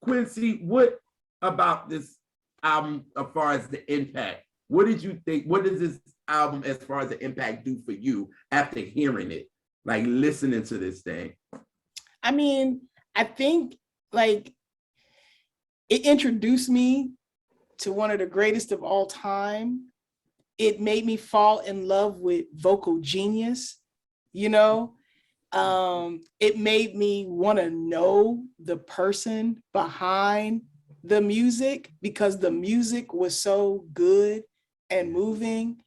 Speaker 2: Quincy, what about this album as far as the impact? What did you think? What does this album as far as the impact do for you after hearing it? Like listening to this thing?
Speaker 3: I mean, I think like it introduced me to one of the greatest of all time. It made me fall in love with vocal genius, you know. It made me want to know the person behind the music because the music was so good and moving.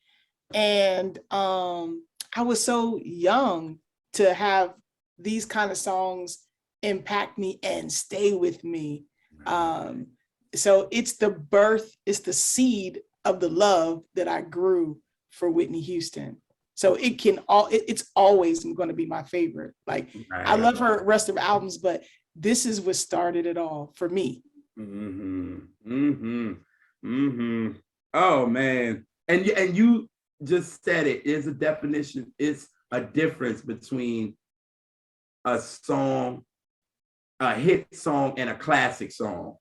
Speaker 3: And I was so young to have these kind of songs impact me and stay with me. So it's the seed of the love that I grew for Whitney Houston. So it's always going to be my favorite. Like I love her rest of albums, but this is what started it all for me.
Speaker 2: Oh man. And you just said it. It's a definition, it's a difference between a song, a hit song, and a classic song.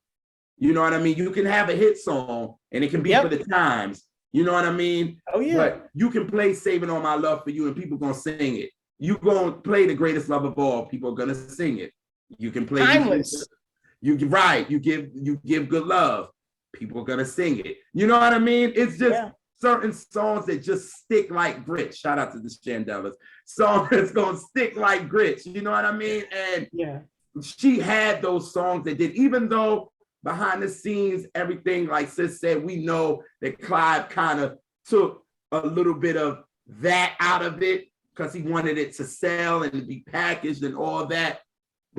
Speaker 2: You know what I mean? You can have a hit song and it can be for the times. You know what I mean?
Speaker 3: Oh yeah.
Speaker 2: But you can play Saving All My Love for You and people gonna sing it. You gonna play The Greatest Love of All, people are gonna sing it. You can play
Speaker 3: Timeless.
Speaker 2: You give Good Love, people are gonna sing it. You know what I mean? It's just certain songs that just stick like grits. Shout out to the Chandelas. Song that's gonna stick like grits. You know what I mean? And she had those songs that did, even though behind the scenes, everything, like Sis said, we know that Clive kind of took a little bit of that out of it because he wanted it to sell and to be packaged and all that.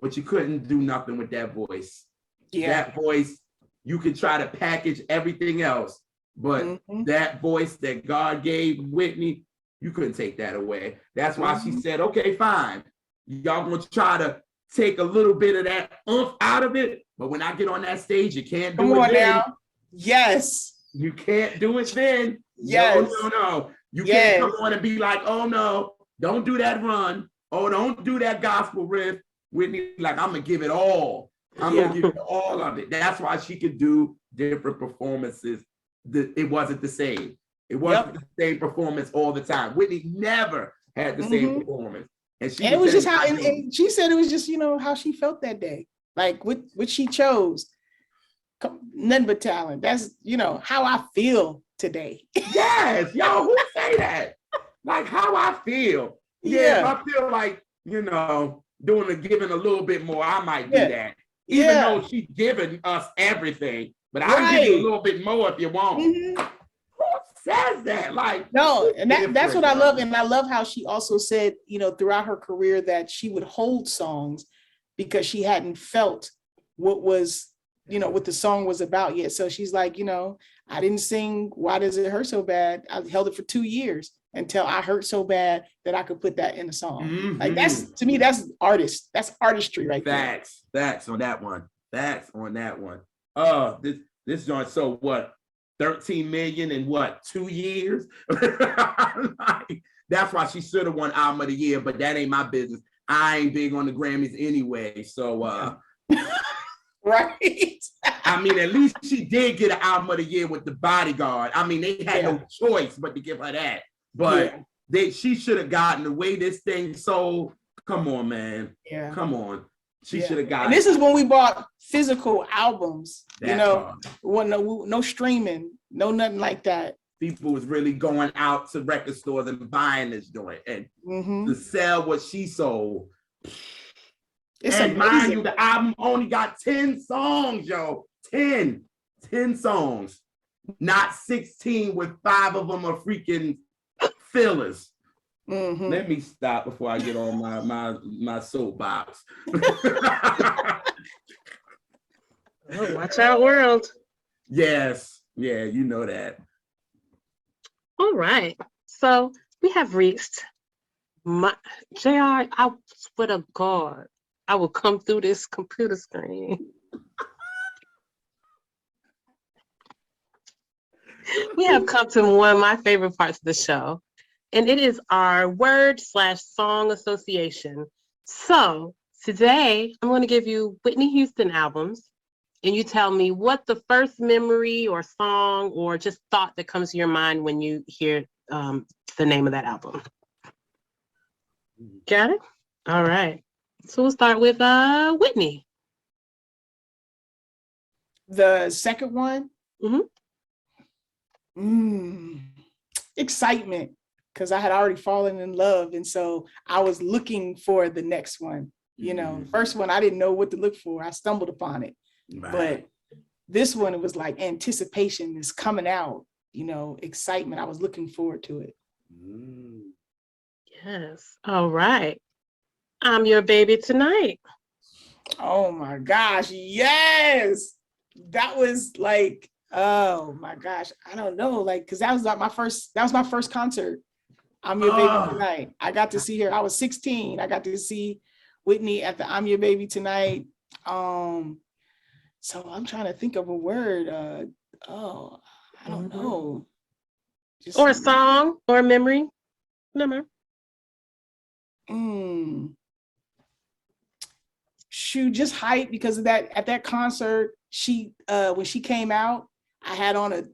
Speaker 2: But you couldn't do nothing with that voice. That voice, you could try to package everything else, but that voice that God gave Whitney, you couldn't take that away. That's why she said, okay, fine. Y'all gonna try to take a little bit of that oomph out of it, but when I get on that stage, you can't do it then.
Speaker 3: Now. Yes.
Speaker 2: You can't do it then.
Speaker 3: Yes.
Speaker 2: No. You can't come on and be like, oh no, don't do that run. Oh, don't do that gospel riff. Whitney, like, I'm gonna give it all. I'm gonna give it all of it. That's why she could do different performances. It wasn't the same. It wasn't the same performance all the time. Whitney never had the same performance. And
Speaker 3: it was just how, and she said it was just, you know, how she felt that day. Like what she chose. Nothing but talent. That's, you know, how I feel today.
Speaker 2: Yes, yo, who say that? Like how I feel. Yeah, if I feel like, you know, giving a little bit more, I might do that. Even though she's giving us everything, but I'll give you a little bit more if you want. Who says that? Like,
Speaker 3: no, and that's what I love. And I love how she also said, you know, throughout her career that she would hold songs because she hadn't felt what was, you know, what the song was about yet. So she's like, you know, I didn't sing Why Does It Hurt So Bad? I held it for 2 years until I hurt so bad that I could put that in a song. Like that's, to me, that's artistry right there.
Speaker 2: Facts on that one. This joint, so what? 13 million in what, 2 years? Like, that's why she should have won Album of the Year, but that ain't my business. I ain't big on the Grammys anyway. So
Speaker 3: right.
Speaker 2: I mean, at least she did get an Album of the Year with The Bodyguard. I mean, they had no choice but to give her that. But she should have gotten the way this thing sold. Come on, man. Yeah. Come on. She should have gotten.
Speaker 3: And this is when we bought physical albums. You know, no streaming, no nothing like that.
Speaker 2: People was really going out to record stores and buying this joint and to sell what she sold. It's and amazing. Mind you, the album only got 10 songs, yo. 10 songs, not 16 with 5 of them are freaking fillers. Let me stop before I get on my soapbox.
Speaker 1: Oh, watch out, world.
Speaker 2: Yes, yeah, you know that.
Speaker 1: All right, so we have reached JR. I swear to God, I will come through this computer screen. We have come to one of my favorite parts of the show, and it is our word/song association. So today I'm going to give you Whitney Houston albums, and you tell me what the first memory or song or just thought that comes to your mind when you hear the name of that album. Got it? All right. So we'll start with Whitney.
Speaker 3: The second one?
Speaker 1: Mm-hmm.
Speaker 3: Excitement, because I had already fallen in love. And so I was looking for the next one. You know, the first one, I didn't know what to look for. I stumbled upon it.
Speaker 2: Right.
Speaker 3: But this one, it was like anticipation is coming out, you know, excitement. I was looking forward to it.
Speaker 1: Yes. All right. I'm Your Baby Tonight.
Speaker 3: Oh my gosh. Yes. That was like, oh my gosh. I don't know. Like, because that was my first concert. I'm Your Baby Tonight. I got to see her. I was 16. I got to see Whitney at the I'm Your Baby Tonight. So I'm trying to think of a word. I don't know.
Speaker 1: Or a song or a memory. Number.
Speaker 3: Shoot, just hype because of that. At that concert, she when she came out, I had on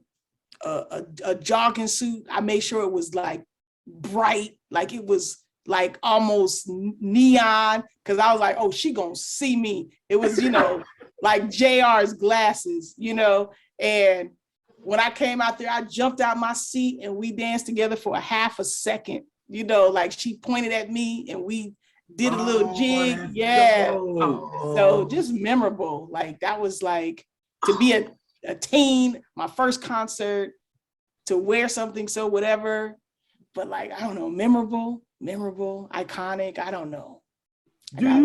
Speaker 3: a jogging suit. I made sure it was like bright, like it was like almost neon, because I was like, oh, she gonna see me. It was, you know, like JR's glasses, you know. And when I came out there, I jumped out my seat and we danced together for a half a second, you know, like she pointed at me and we did a little jig. Yeah. So just memorable. Like that was like, to be a teen, my first concert, to wear something so whatever, but like, I don't know, memorable, iconic, I don't know.
Speaker 2: I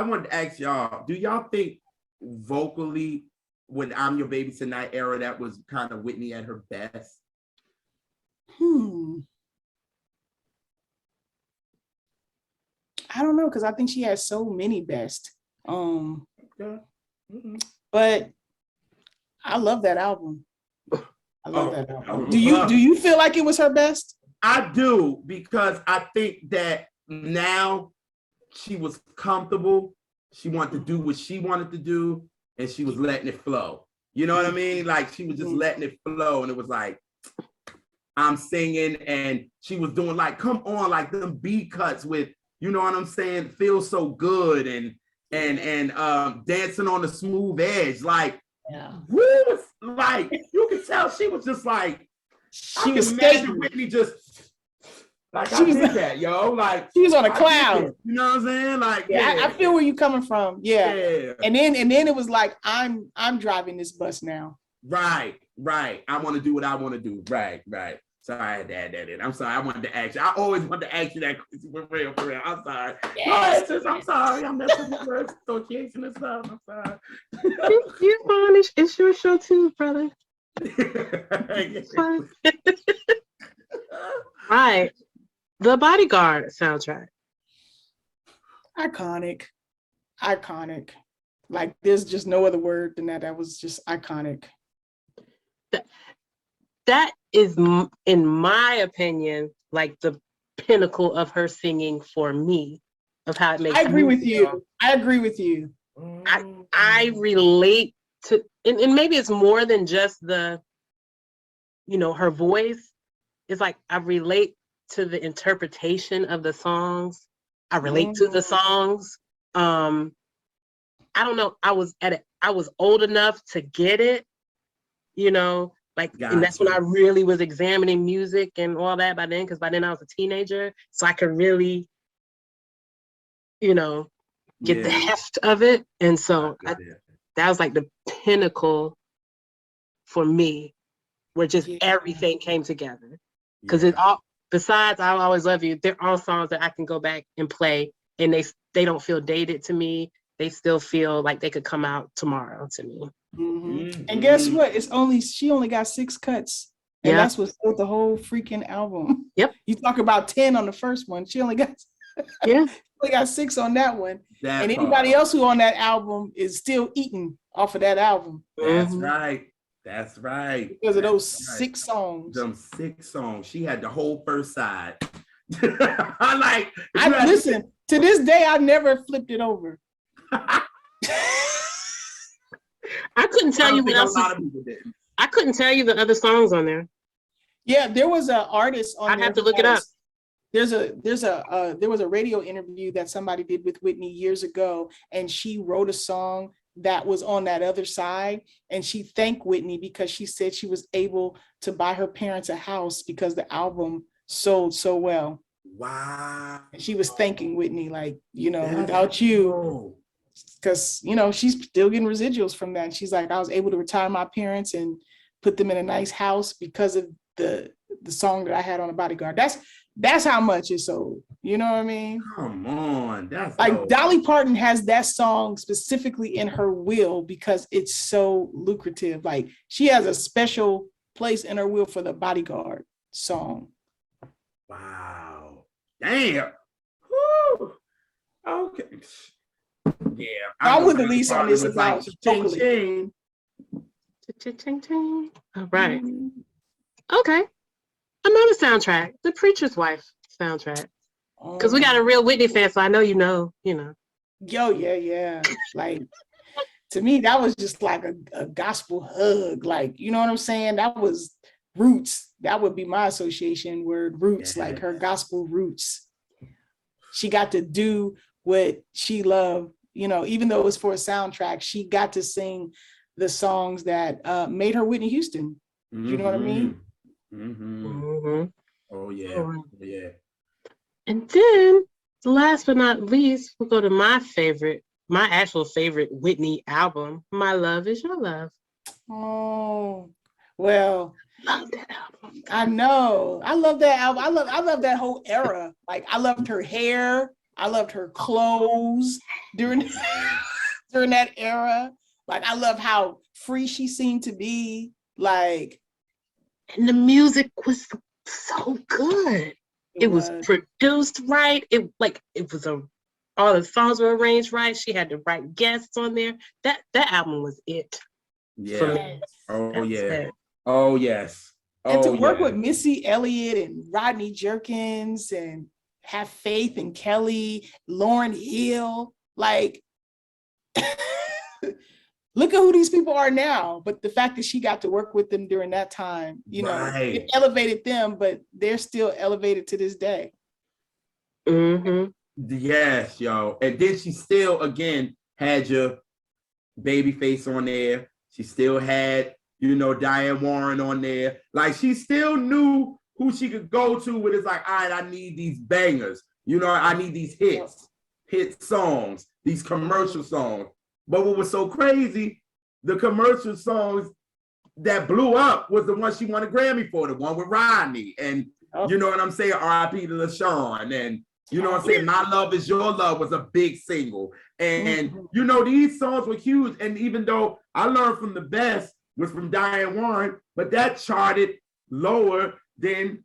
Speaker 2: wanted to ask y'all, do y'all think vocally when I'm Your Baby Tonight era, that was kind of Whitney at her best?
Speaker 3: I don't know, because I think she has so many best. But I love that album. I love that album. Do you feel like it was her best?
Speaker 2: I do, because I think that now she was comfortable. She wanted to do what she wanted to do, and she was letting it flow. You know what I mean? Like she was just letting it flow, and it was like, I'm singing, and she was doing like, come on, like them B cuts with, you know what I'm saying? Feels so good, and dancing on the smooth edge, like, woo, like you can tell she was just like,
Speaker 3: she was skating.
Speaker 2: Whitney just like, I did that, yo, like
Speaker 3: she was on a cloud.
Speaker 2: You know what I'm saying? Like,
Speaker 3: I feel where you coming from. Yeah. And then it was like, I'm driving this bus now.
Speaker 2: Right. I want to do what I want to do. Right. Sorry, I had to add that in. I'm sorry. I wanted to ask you. I always wanted to ask you that for real. I'm sorry.
Speaker 3: Yes.
Speaker 2: I'm sorry. I'm messing with words, association and stuff. I'm sorry.
Speaker 1: You're fine. It's your show too, brother. Right. The Bodyguard soundtrack.
Speaker 3: Iconic. Like there's just no other word than that. That was just iconic.
Speaker 1: That is, in my opinion, like the pinnacle of her singing for me, of how it makes me feel.
Speaker 3: I agree with you.
Speaker 1: I relate to, and maybe it's more than just the, you know, her voice. It's like I relate to the interpretation of the songs. I relate to the songs. I don't know. I was old enough to get it, you know. Like, and that's when I really was examining music and all that by then, because by then I was a teenager. So I could really, you know, get the heft of it. And so that was like the pinnacle for me, where just everything came together. Because it all, besides I'll Always Love You, they're all songs that I can go back and play, and they don't feel dated to me. They still feel like they could come out tomorrow to me.
Speaker 3: And guess what? She only got 6 cuts, and that's what sold the whole freaking album.
Speaker 1: Yep.
Speaker 3: You talk about 10 on the first one. She only got only got 6 on that one. And anybody else who on that album is still eating off of that album.
Speaker 2: That's right.
Speaker 3: Because of those 6 songs.
Speaker 2: Them 6 songs. She had the whole first side.
Speaker 3: Listen, to this day, I never flipped it over.
Speaker 1: I couldn't tell you what else. I couldn't tell you the other songs on there.
Speaker 3: Yeah, there was an artist on there.
Speaker 1: I'd have to look it up.
Speaker 3: there was a radio interview that somebody did with Whitney years ago, and she wrote a song that was on that other side, and she thanked Whitney because she said she was able to buy her parents a house because the album sold so well.
Speaker 2: Wow.
Speaker 3: And she was thanking Whitney, like, without you, because she's still getting residuals from that. And she's like, I was able to retire my parents and put them in a nice house because of the song that I had on The Bodyguard. That's how much it sold. You know what I mean?
Speaker 2: Come on. That's
Speaker 3: like
Speaker 2: dope.
Speaker 3: Dolly Parton has that song specifically in her will because it's so lucrative. Like she has a special place in her will for The Bodyguard song.
Speaker 2: Wow. Damn. Woo. Okay. Yeah.
Speaker 3: I would release on this about
Speaker 2: ching.
Speaker 1: All right. Okay. Another soundtrack, The Preacher's Wife soundtrack. Because we got a real Whitney fan, so I know you know.
Speaker 3: Yo, yeah. Like, to me, that was just like a gospel hug. Like, you know what I'm saying? That was roots. That would be my association word, roots, like her gospel roots. She got to do what she loved, even though it was for a soundtrack, she got to sing the songs that made her Whitney Houston. You know what I mean?
Speaker 2: Oh, yeah. Yeah.
Speaker 1: And then, last but not least, we'll go to my actual favorite Whitney album, My Love Is Your Love.
Speaker 3: Oh, well.
Speaker 1: Love that album.
Speaker 3: I know. I love that album. I love that whole era. Like, I loved her hair. I loved her clothes during that era. Like, I love how free she seemed to be. Like,
Speaker 1: and the music was so good. It was produced right. All the songs were arranged right. She had the right guests on there. That album was it.
Speaker 2: Yeah.
Speaker 1: For me.
Speaker 2: Oh, yeah. Oh, yes.
Speaker 3: And to work with Missy Elliott and Rodney Jerkins and have faith in Kelly, Lauryn Hill, like look at who these people are now. But the fact that she got to work with them during that time, it elevated them, but they're still elevated to this day.
Speaker 2: Yes, yo. And then she still, again, had your Babyface on there. She still had, Diane Warren on there. Like, she still knew who she could go to when it's like, all right, I need these bangers. I need these hit songs, these commercial songs. But what was so crazy, the commercial songs that blew up was the one she won a Grammy for, the one with Rodney. And you know what I'm saying? R.I.P. to LaShawn. And you know what I'm saying? My Love Is Your Love was a big single. And, these songs were huge. And even though I learned from the best was from Diane Warren, but that charted lower than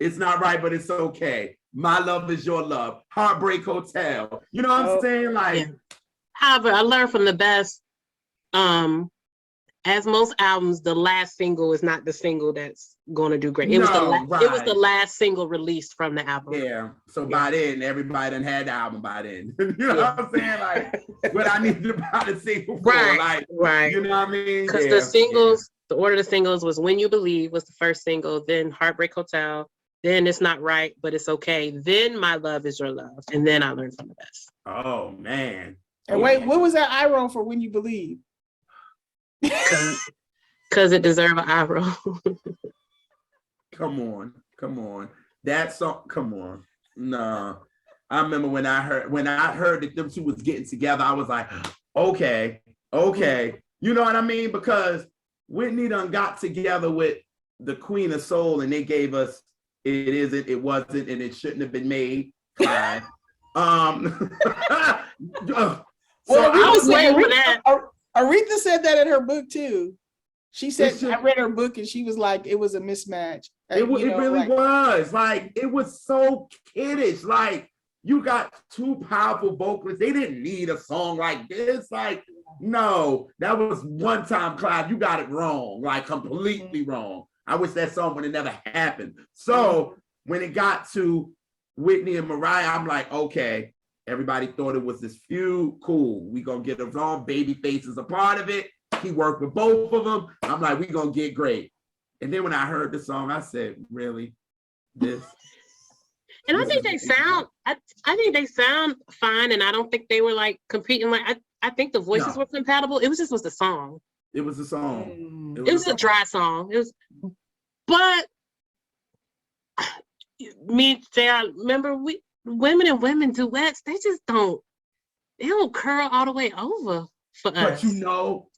Speaker 2: It's Not Right, But It's Okay. My Love Is Your Love. Heartbreak Hotel. You know what I'm saying? Like,
Speaker 1: yeah. However, I learned from the best, as most albums, the last single is not the single that's going to do great. It was the last single released from the album.
Speaker 2: Yeah. So by then, everybody done had the album by then. You know what I'm saying? Like, what I need to buy the single for.
Speaker 1: Right.
Speaker 2: You know what I mean?
Speaker 1: Because the singles, the order of the singles was When You Believe was the first single, then Heartbreak Hotel, then It's Not Right, But It's Okay, then My Love Is Your Love, and then I Learned from the Best.
Speaker 2: Oh, man.
Speaker 3: And wait, what was that eye roll for When You Believe?
Speaker 1: Because it deserved an eye roll.
Speaker 2: Come on. That song, come on. No. I remember when I heard that them two was getting together, I was like, okay. You know what I mean? Because Whitney done got together with the Queen of Soul and they gave us It Isn't, It Wasn't, and It Shouldn't Have Been Made. Fine.
Speaker 3: Well, Aretha said that in her book too. She said, I read her book and she was like, it was a mismatch.
Speaker 2: It really was. Like, it was so kiddish. Like, you got two powerful vocalists. They didn't need a song like this. Like, no, that was one time, Clive. You got it wrong, like completely wrong. I wish that song would have never happened. So when it got to Whitney and Mariah, I'm like, okay, everybody thought it was this feud. Cool. We gonna get it wrong. Babyface is a part of it. He worked with both of them. I'm like, we gonna get great. And then when I heard the song, I said, really? This?
Speaker 1: And I think I think they sound fine, and I don't think they were like competing. Like I think the voices were compatible. It was the song.
Speaker 2: It was a song.
Speaker 1: It was a dry song. But me, JR, remember women and women duets, they don't curl all the way over for us.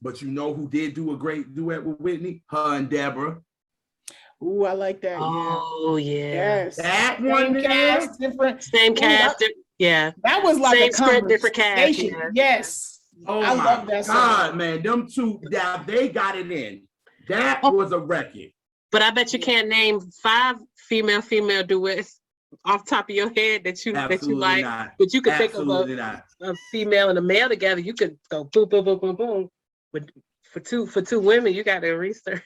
Speaker 2: But you know who did do a great duet with Whitney? Her and Deborah.
Speaker 3: Ooh, I like that.
Speaker 1: Oh yeah.
Speaker 3: Yes.
Speaker 2: That
Speaker 3: Same
Speaker 2: one
Speaker 3: cast, different.
Speaker 1: Same cast. Yeah.
Speaker 3: That was like
Speaker 1: same
Speaker 3: a
Speaker 1: script, different cast.
Speaker 3: Yeah. Yes.
Speaker 2: Oh
Speaker 3: I
Speaker 2: my
Speaker 3: love that
Speaker 2: God,
Speaker 3: song.
Speaker 2: man. Them two, they got it in. That was a record.
Speaker 1: But I bet you can't name 5 female duets off the top of your head that you like.
Speaker 2: Not.
Speaker 1: But you could
Speaker 2: Absolutely
Speaker 1: think of a female and a male together. You could go boom, boom, boom, boom, boom. But for two women, you got to research.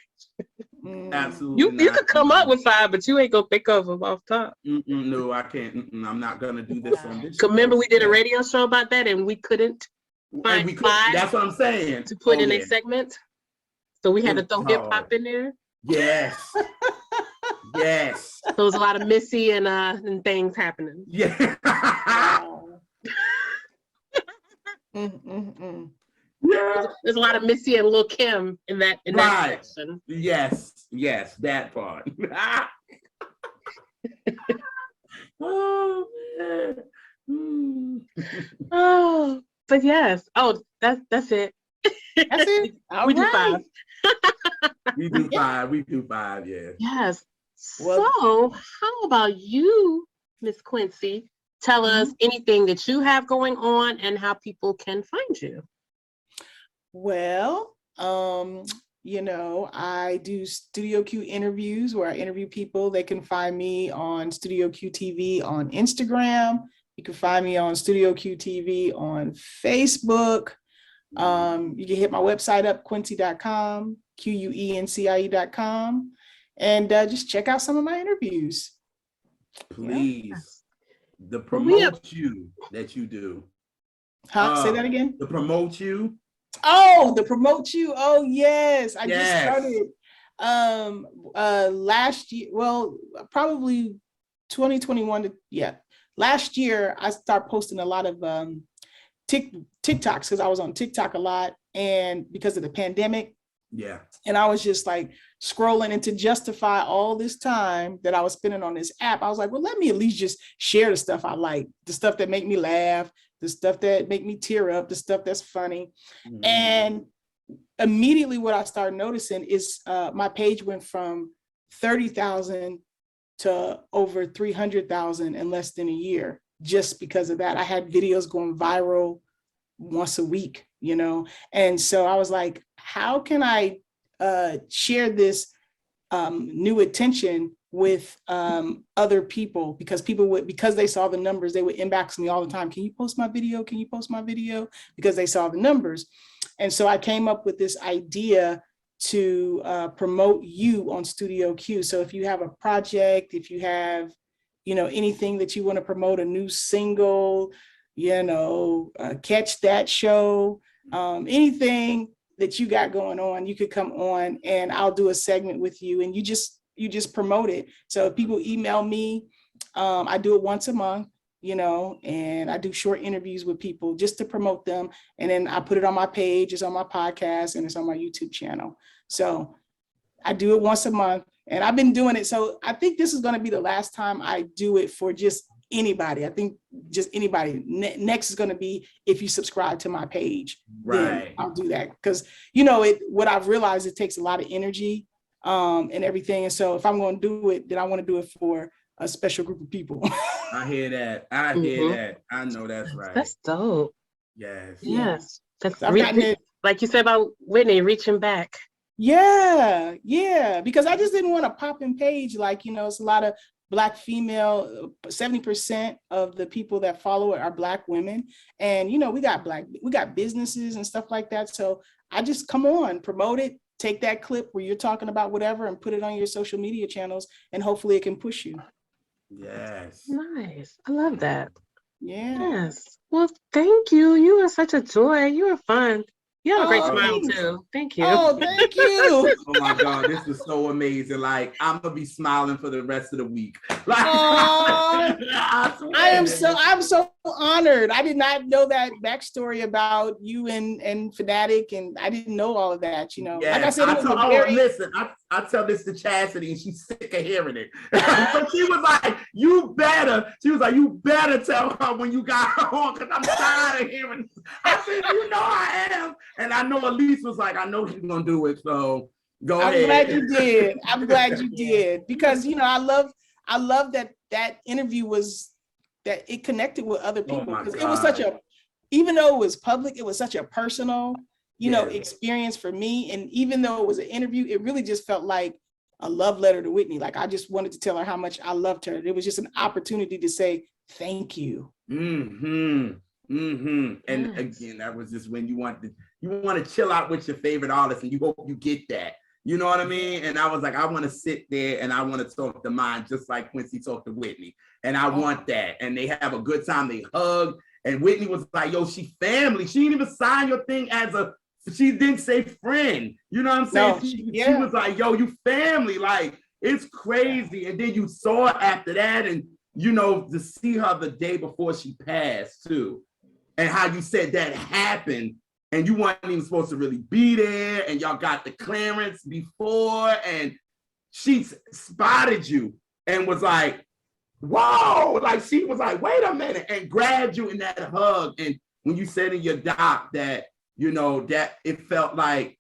Speaker 2: Absolutely.
Speaker 1: You could come up with 5, but you ain't gonna think of them off top.
Speaker 2: No, I can't. I'm not gonna do this on this.
Speaker 1: Remember, we did a radio show about that, and we couldn't find 5.
Speaker 2: That's what I'm saying.
Speaker 1: To put in a segment, so we had to throw hip hop in there.
Speaker 2: Yes. Yes.
Speaker 1: So there was a lot of Missy and things happening.
Speaker 2: Yeah.
Speaker 1: Yeah. There's a lot of Missy and Lil Kim in that section.
Speaker 2: Yes, that part. Oh man.
Speaker 1: Oh, but yes. Oh, that's it.
Speaker 3: That's it.
Speaker 1: We do 5.
Speaker 2: We do 5. Yeah.
Speaker 1: Yes.
Speaker 3: Well,
Speaker 1: So, how about you, Miss Quencie? Tell us anything that you have going on and how people can find you.
Speaker 3: Well, I do Studio Q interviews where I interview people. They can find me on Studio Q TV on Instagram. You can find me on Studio Q TV on Facebook. You can hit my website up, quencie.com, quencie.com, and just check out some of my interviews.
Speaker 2: Please. The promote you that you do.
Speaker 3: Say that again.
Speaker 2: The promote you.
Speaker 3: Oh, the promote you. Oh, yes. I just started last year. Well, probably 2021. Last year, I started posting a lot of TikToks because I was on TikTok a lot, and because of the pandemic.
Speaker 2: Yeah.
Speaker 3: And I was just like scrolling, and to justify all this time that I was spending on this app, I was like, well, let me at least just share the stuff I like, the stuff that make me laugh, the stuff that make me tear up, the stuff that's funny. And immediately what I started noticing is my page went from 30,000 to over 300,000 in less than a year, just because of that. I had videos going viral once a week, and so I was like, how can I share this new attention with other people? Because because they saw the numbers, they would inbox me all the time. Can you post my video? Can you post my video? Because they saw the numbers. And so I came up with this idea to promote you on Studio Q. So if you have a project, if you have, anything that you want to promote, a new single, catch that show, anything that you got going on, you could come on and I'll do a segment with you, and you just promote it. So if people email me, I do it once a month, and I do short interviews with people just to promote them. And then I put it on my page, it's on my podcast, and it's on my YouTube channel. So I do it once a month, and I've been doing it. So I think this is going to be the last time I do it for just anybody. I think just anybody. Next is going to be if you subscribe to my page. Right. I'll do that because what I've realized, it takes a lot of energy and everything. And so if I'm going to do it, then I want to do it for a special group of people.
Speaker 2: I hear that. I hear that. I know that's right.
Speaker 1: That's dope.
Speaker 2: Yes.
Speaker 1: That's like you said about Whitney reaching back.
Speaker 3: Yeah. Because I just didn't want a popping page. Like, it's a lot of Black female, 70% of the people that follow it are Black women. And, we got businesses and stuff like that. So I just come on, promote it, take that clip where you're talking about whatever and put it on your social media channels, and hopefully it can push you.
Speaker 2: Yes.
Speaker 1: Nice. I love that.
Speaker 3: Yeah.
Speaker 1: Yes. Well, thank you. You are such a joy. You are fun. You have a great
Speaker 3: Oh,
Speaker 1: smile
Speaker 3: thanks.
Speaker 1: too. Thank you.
Speaker 3: Oh, thank you.
Speaker 2: Oh my God, this was so amazing. Like, I'm gonna be smiling for the rest of the week. Like,
Speaker 3: Aw.
Speaker 2: I
Speaker 3: I'm so honored. I did not know that backstory about you and Fanatic, and I didn't know all of that. You know, like I said, it was a very.
Speaker 2: Listen, I tell this to Chastity, and she's sick of hearing it. So she was like, "You better." She was like, "You better tell her when you got her on, because I'm tired of hearing this." I said, "You know I am," and I know Elise was like, "I know she's gonna do it." So go ahead.
Speaker 3: I'm glad you did. I'm glad you did, because you know I love that interview was that it connected with other people, because it was such a, even though it was public, it was such a personal, you know, experience for me. And even though it was an interview, it really just felt like a love letter to Whitney. Like I just wanted to tell her how much I loved her. It was just an opportunity to say thank you.
Speaker 2: And again, that was just when you want to chill out with your favorite artist, and you hope you get that. You know what I mean? And I was like, I want to sit there and I want to talk to mine, just like Quencie talked to Whitney. And I want that. And they have a good time. They hug. And Whitney was like, yo, she family. She didn't even sign your thing as she didn't say friend. You know what I'm saying?
Speaker 3: No,
Speaker 2: she was like, yo, you family. Like, it's crazy. And then you saw her after that. And, you know, to see her the day before she passed too. And how you said that happened. And you weren't even supposed to really be there, and y'all got the clearance before, and she spotted you and was like, whoa, like she was like, wait a minute, and grabbed you in that hug. And when you said in your doc that, you know, that it felt like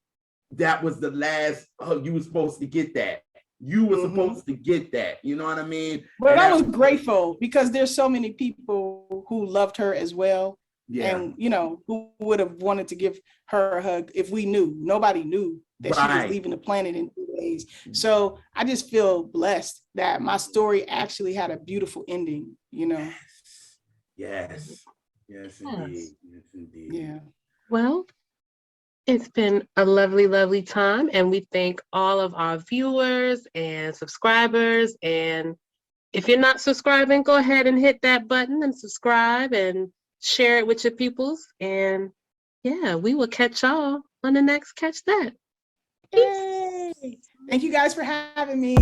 Speaker 2: that was the last hug, you were supposed to get that. You were supposed to get that, you know what I mean?
Speaker 3: But I was grateful, because there's so many people who loved her as well. Yeah. And, you know, who would have wanted to give her a hug if we knew? Nobody knew that she was leaving the planet in 2 days. So I just feel blessed that my story actually had a beautiful ending, you know?
Speaker 2: Yes, indeed. Yes, indeed.
Speaker 3: Yeah.
Speaker 1: Well, it's been a lovely, lovely time. And we thank all of our viewers and subscribers. And if you're not subscribing, go ahead and hit that button and subscribe and share it with your peoples. And yeah, we will catch y'all on the next Catch That.
Speaker 3: Yay. Thank you guys for having me.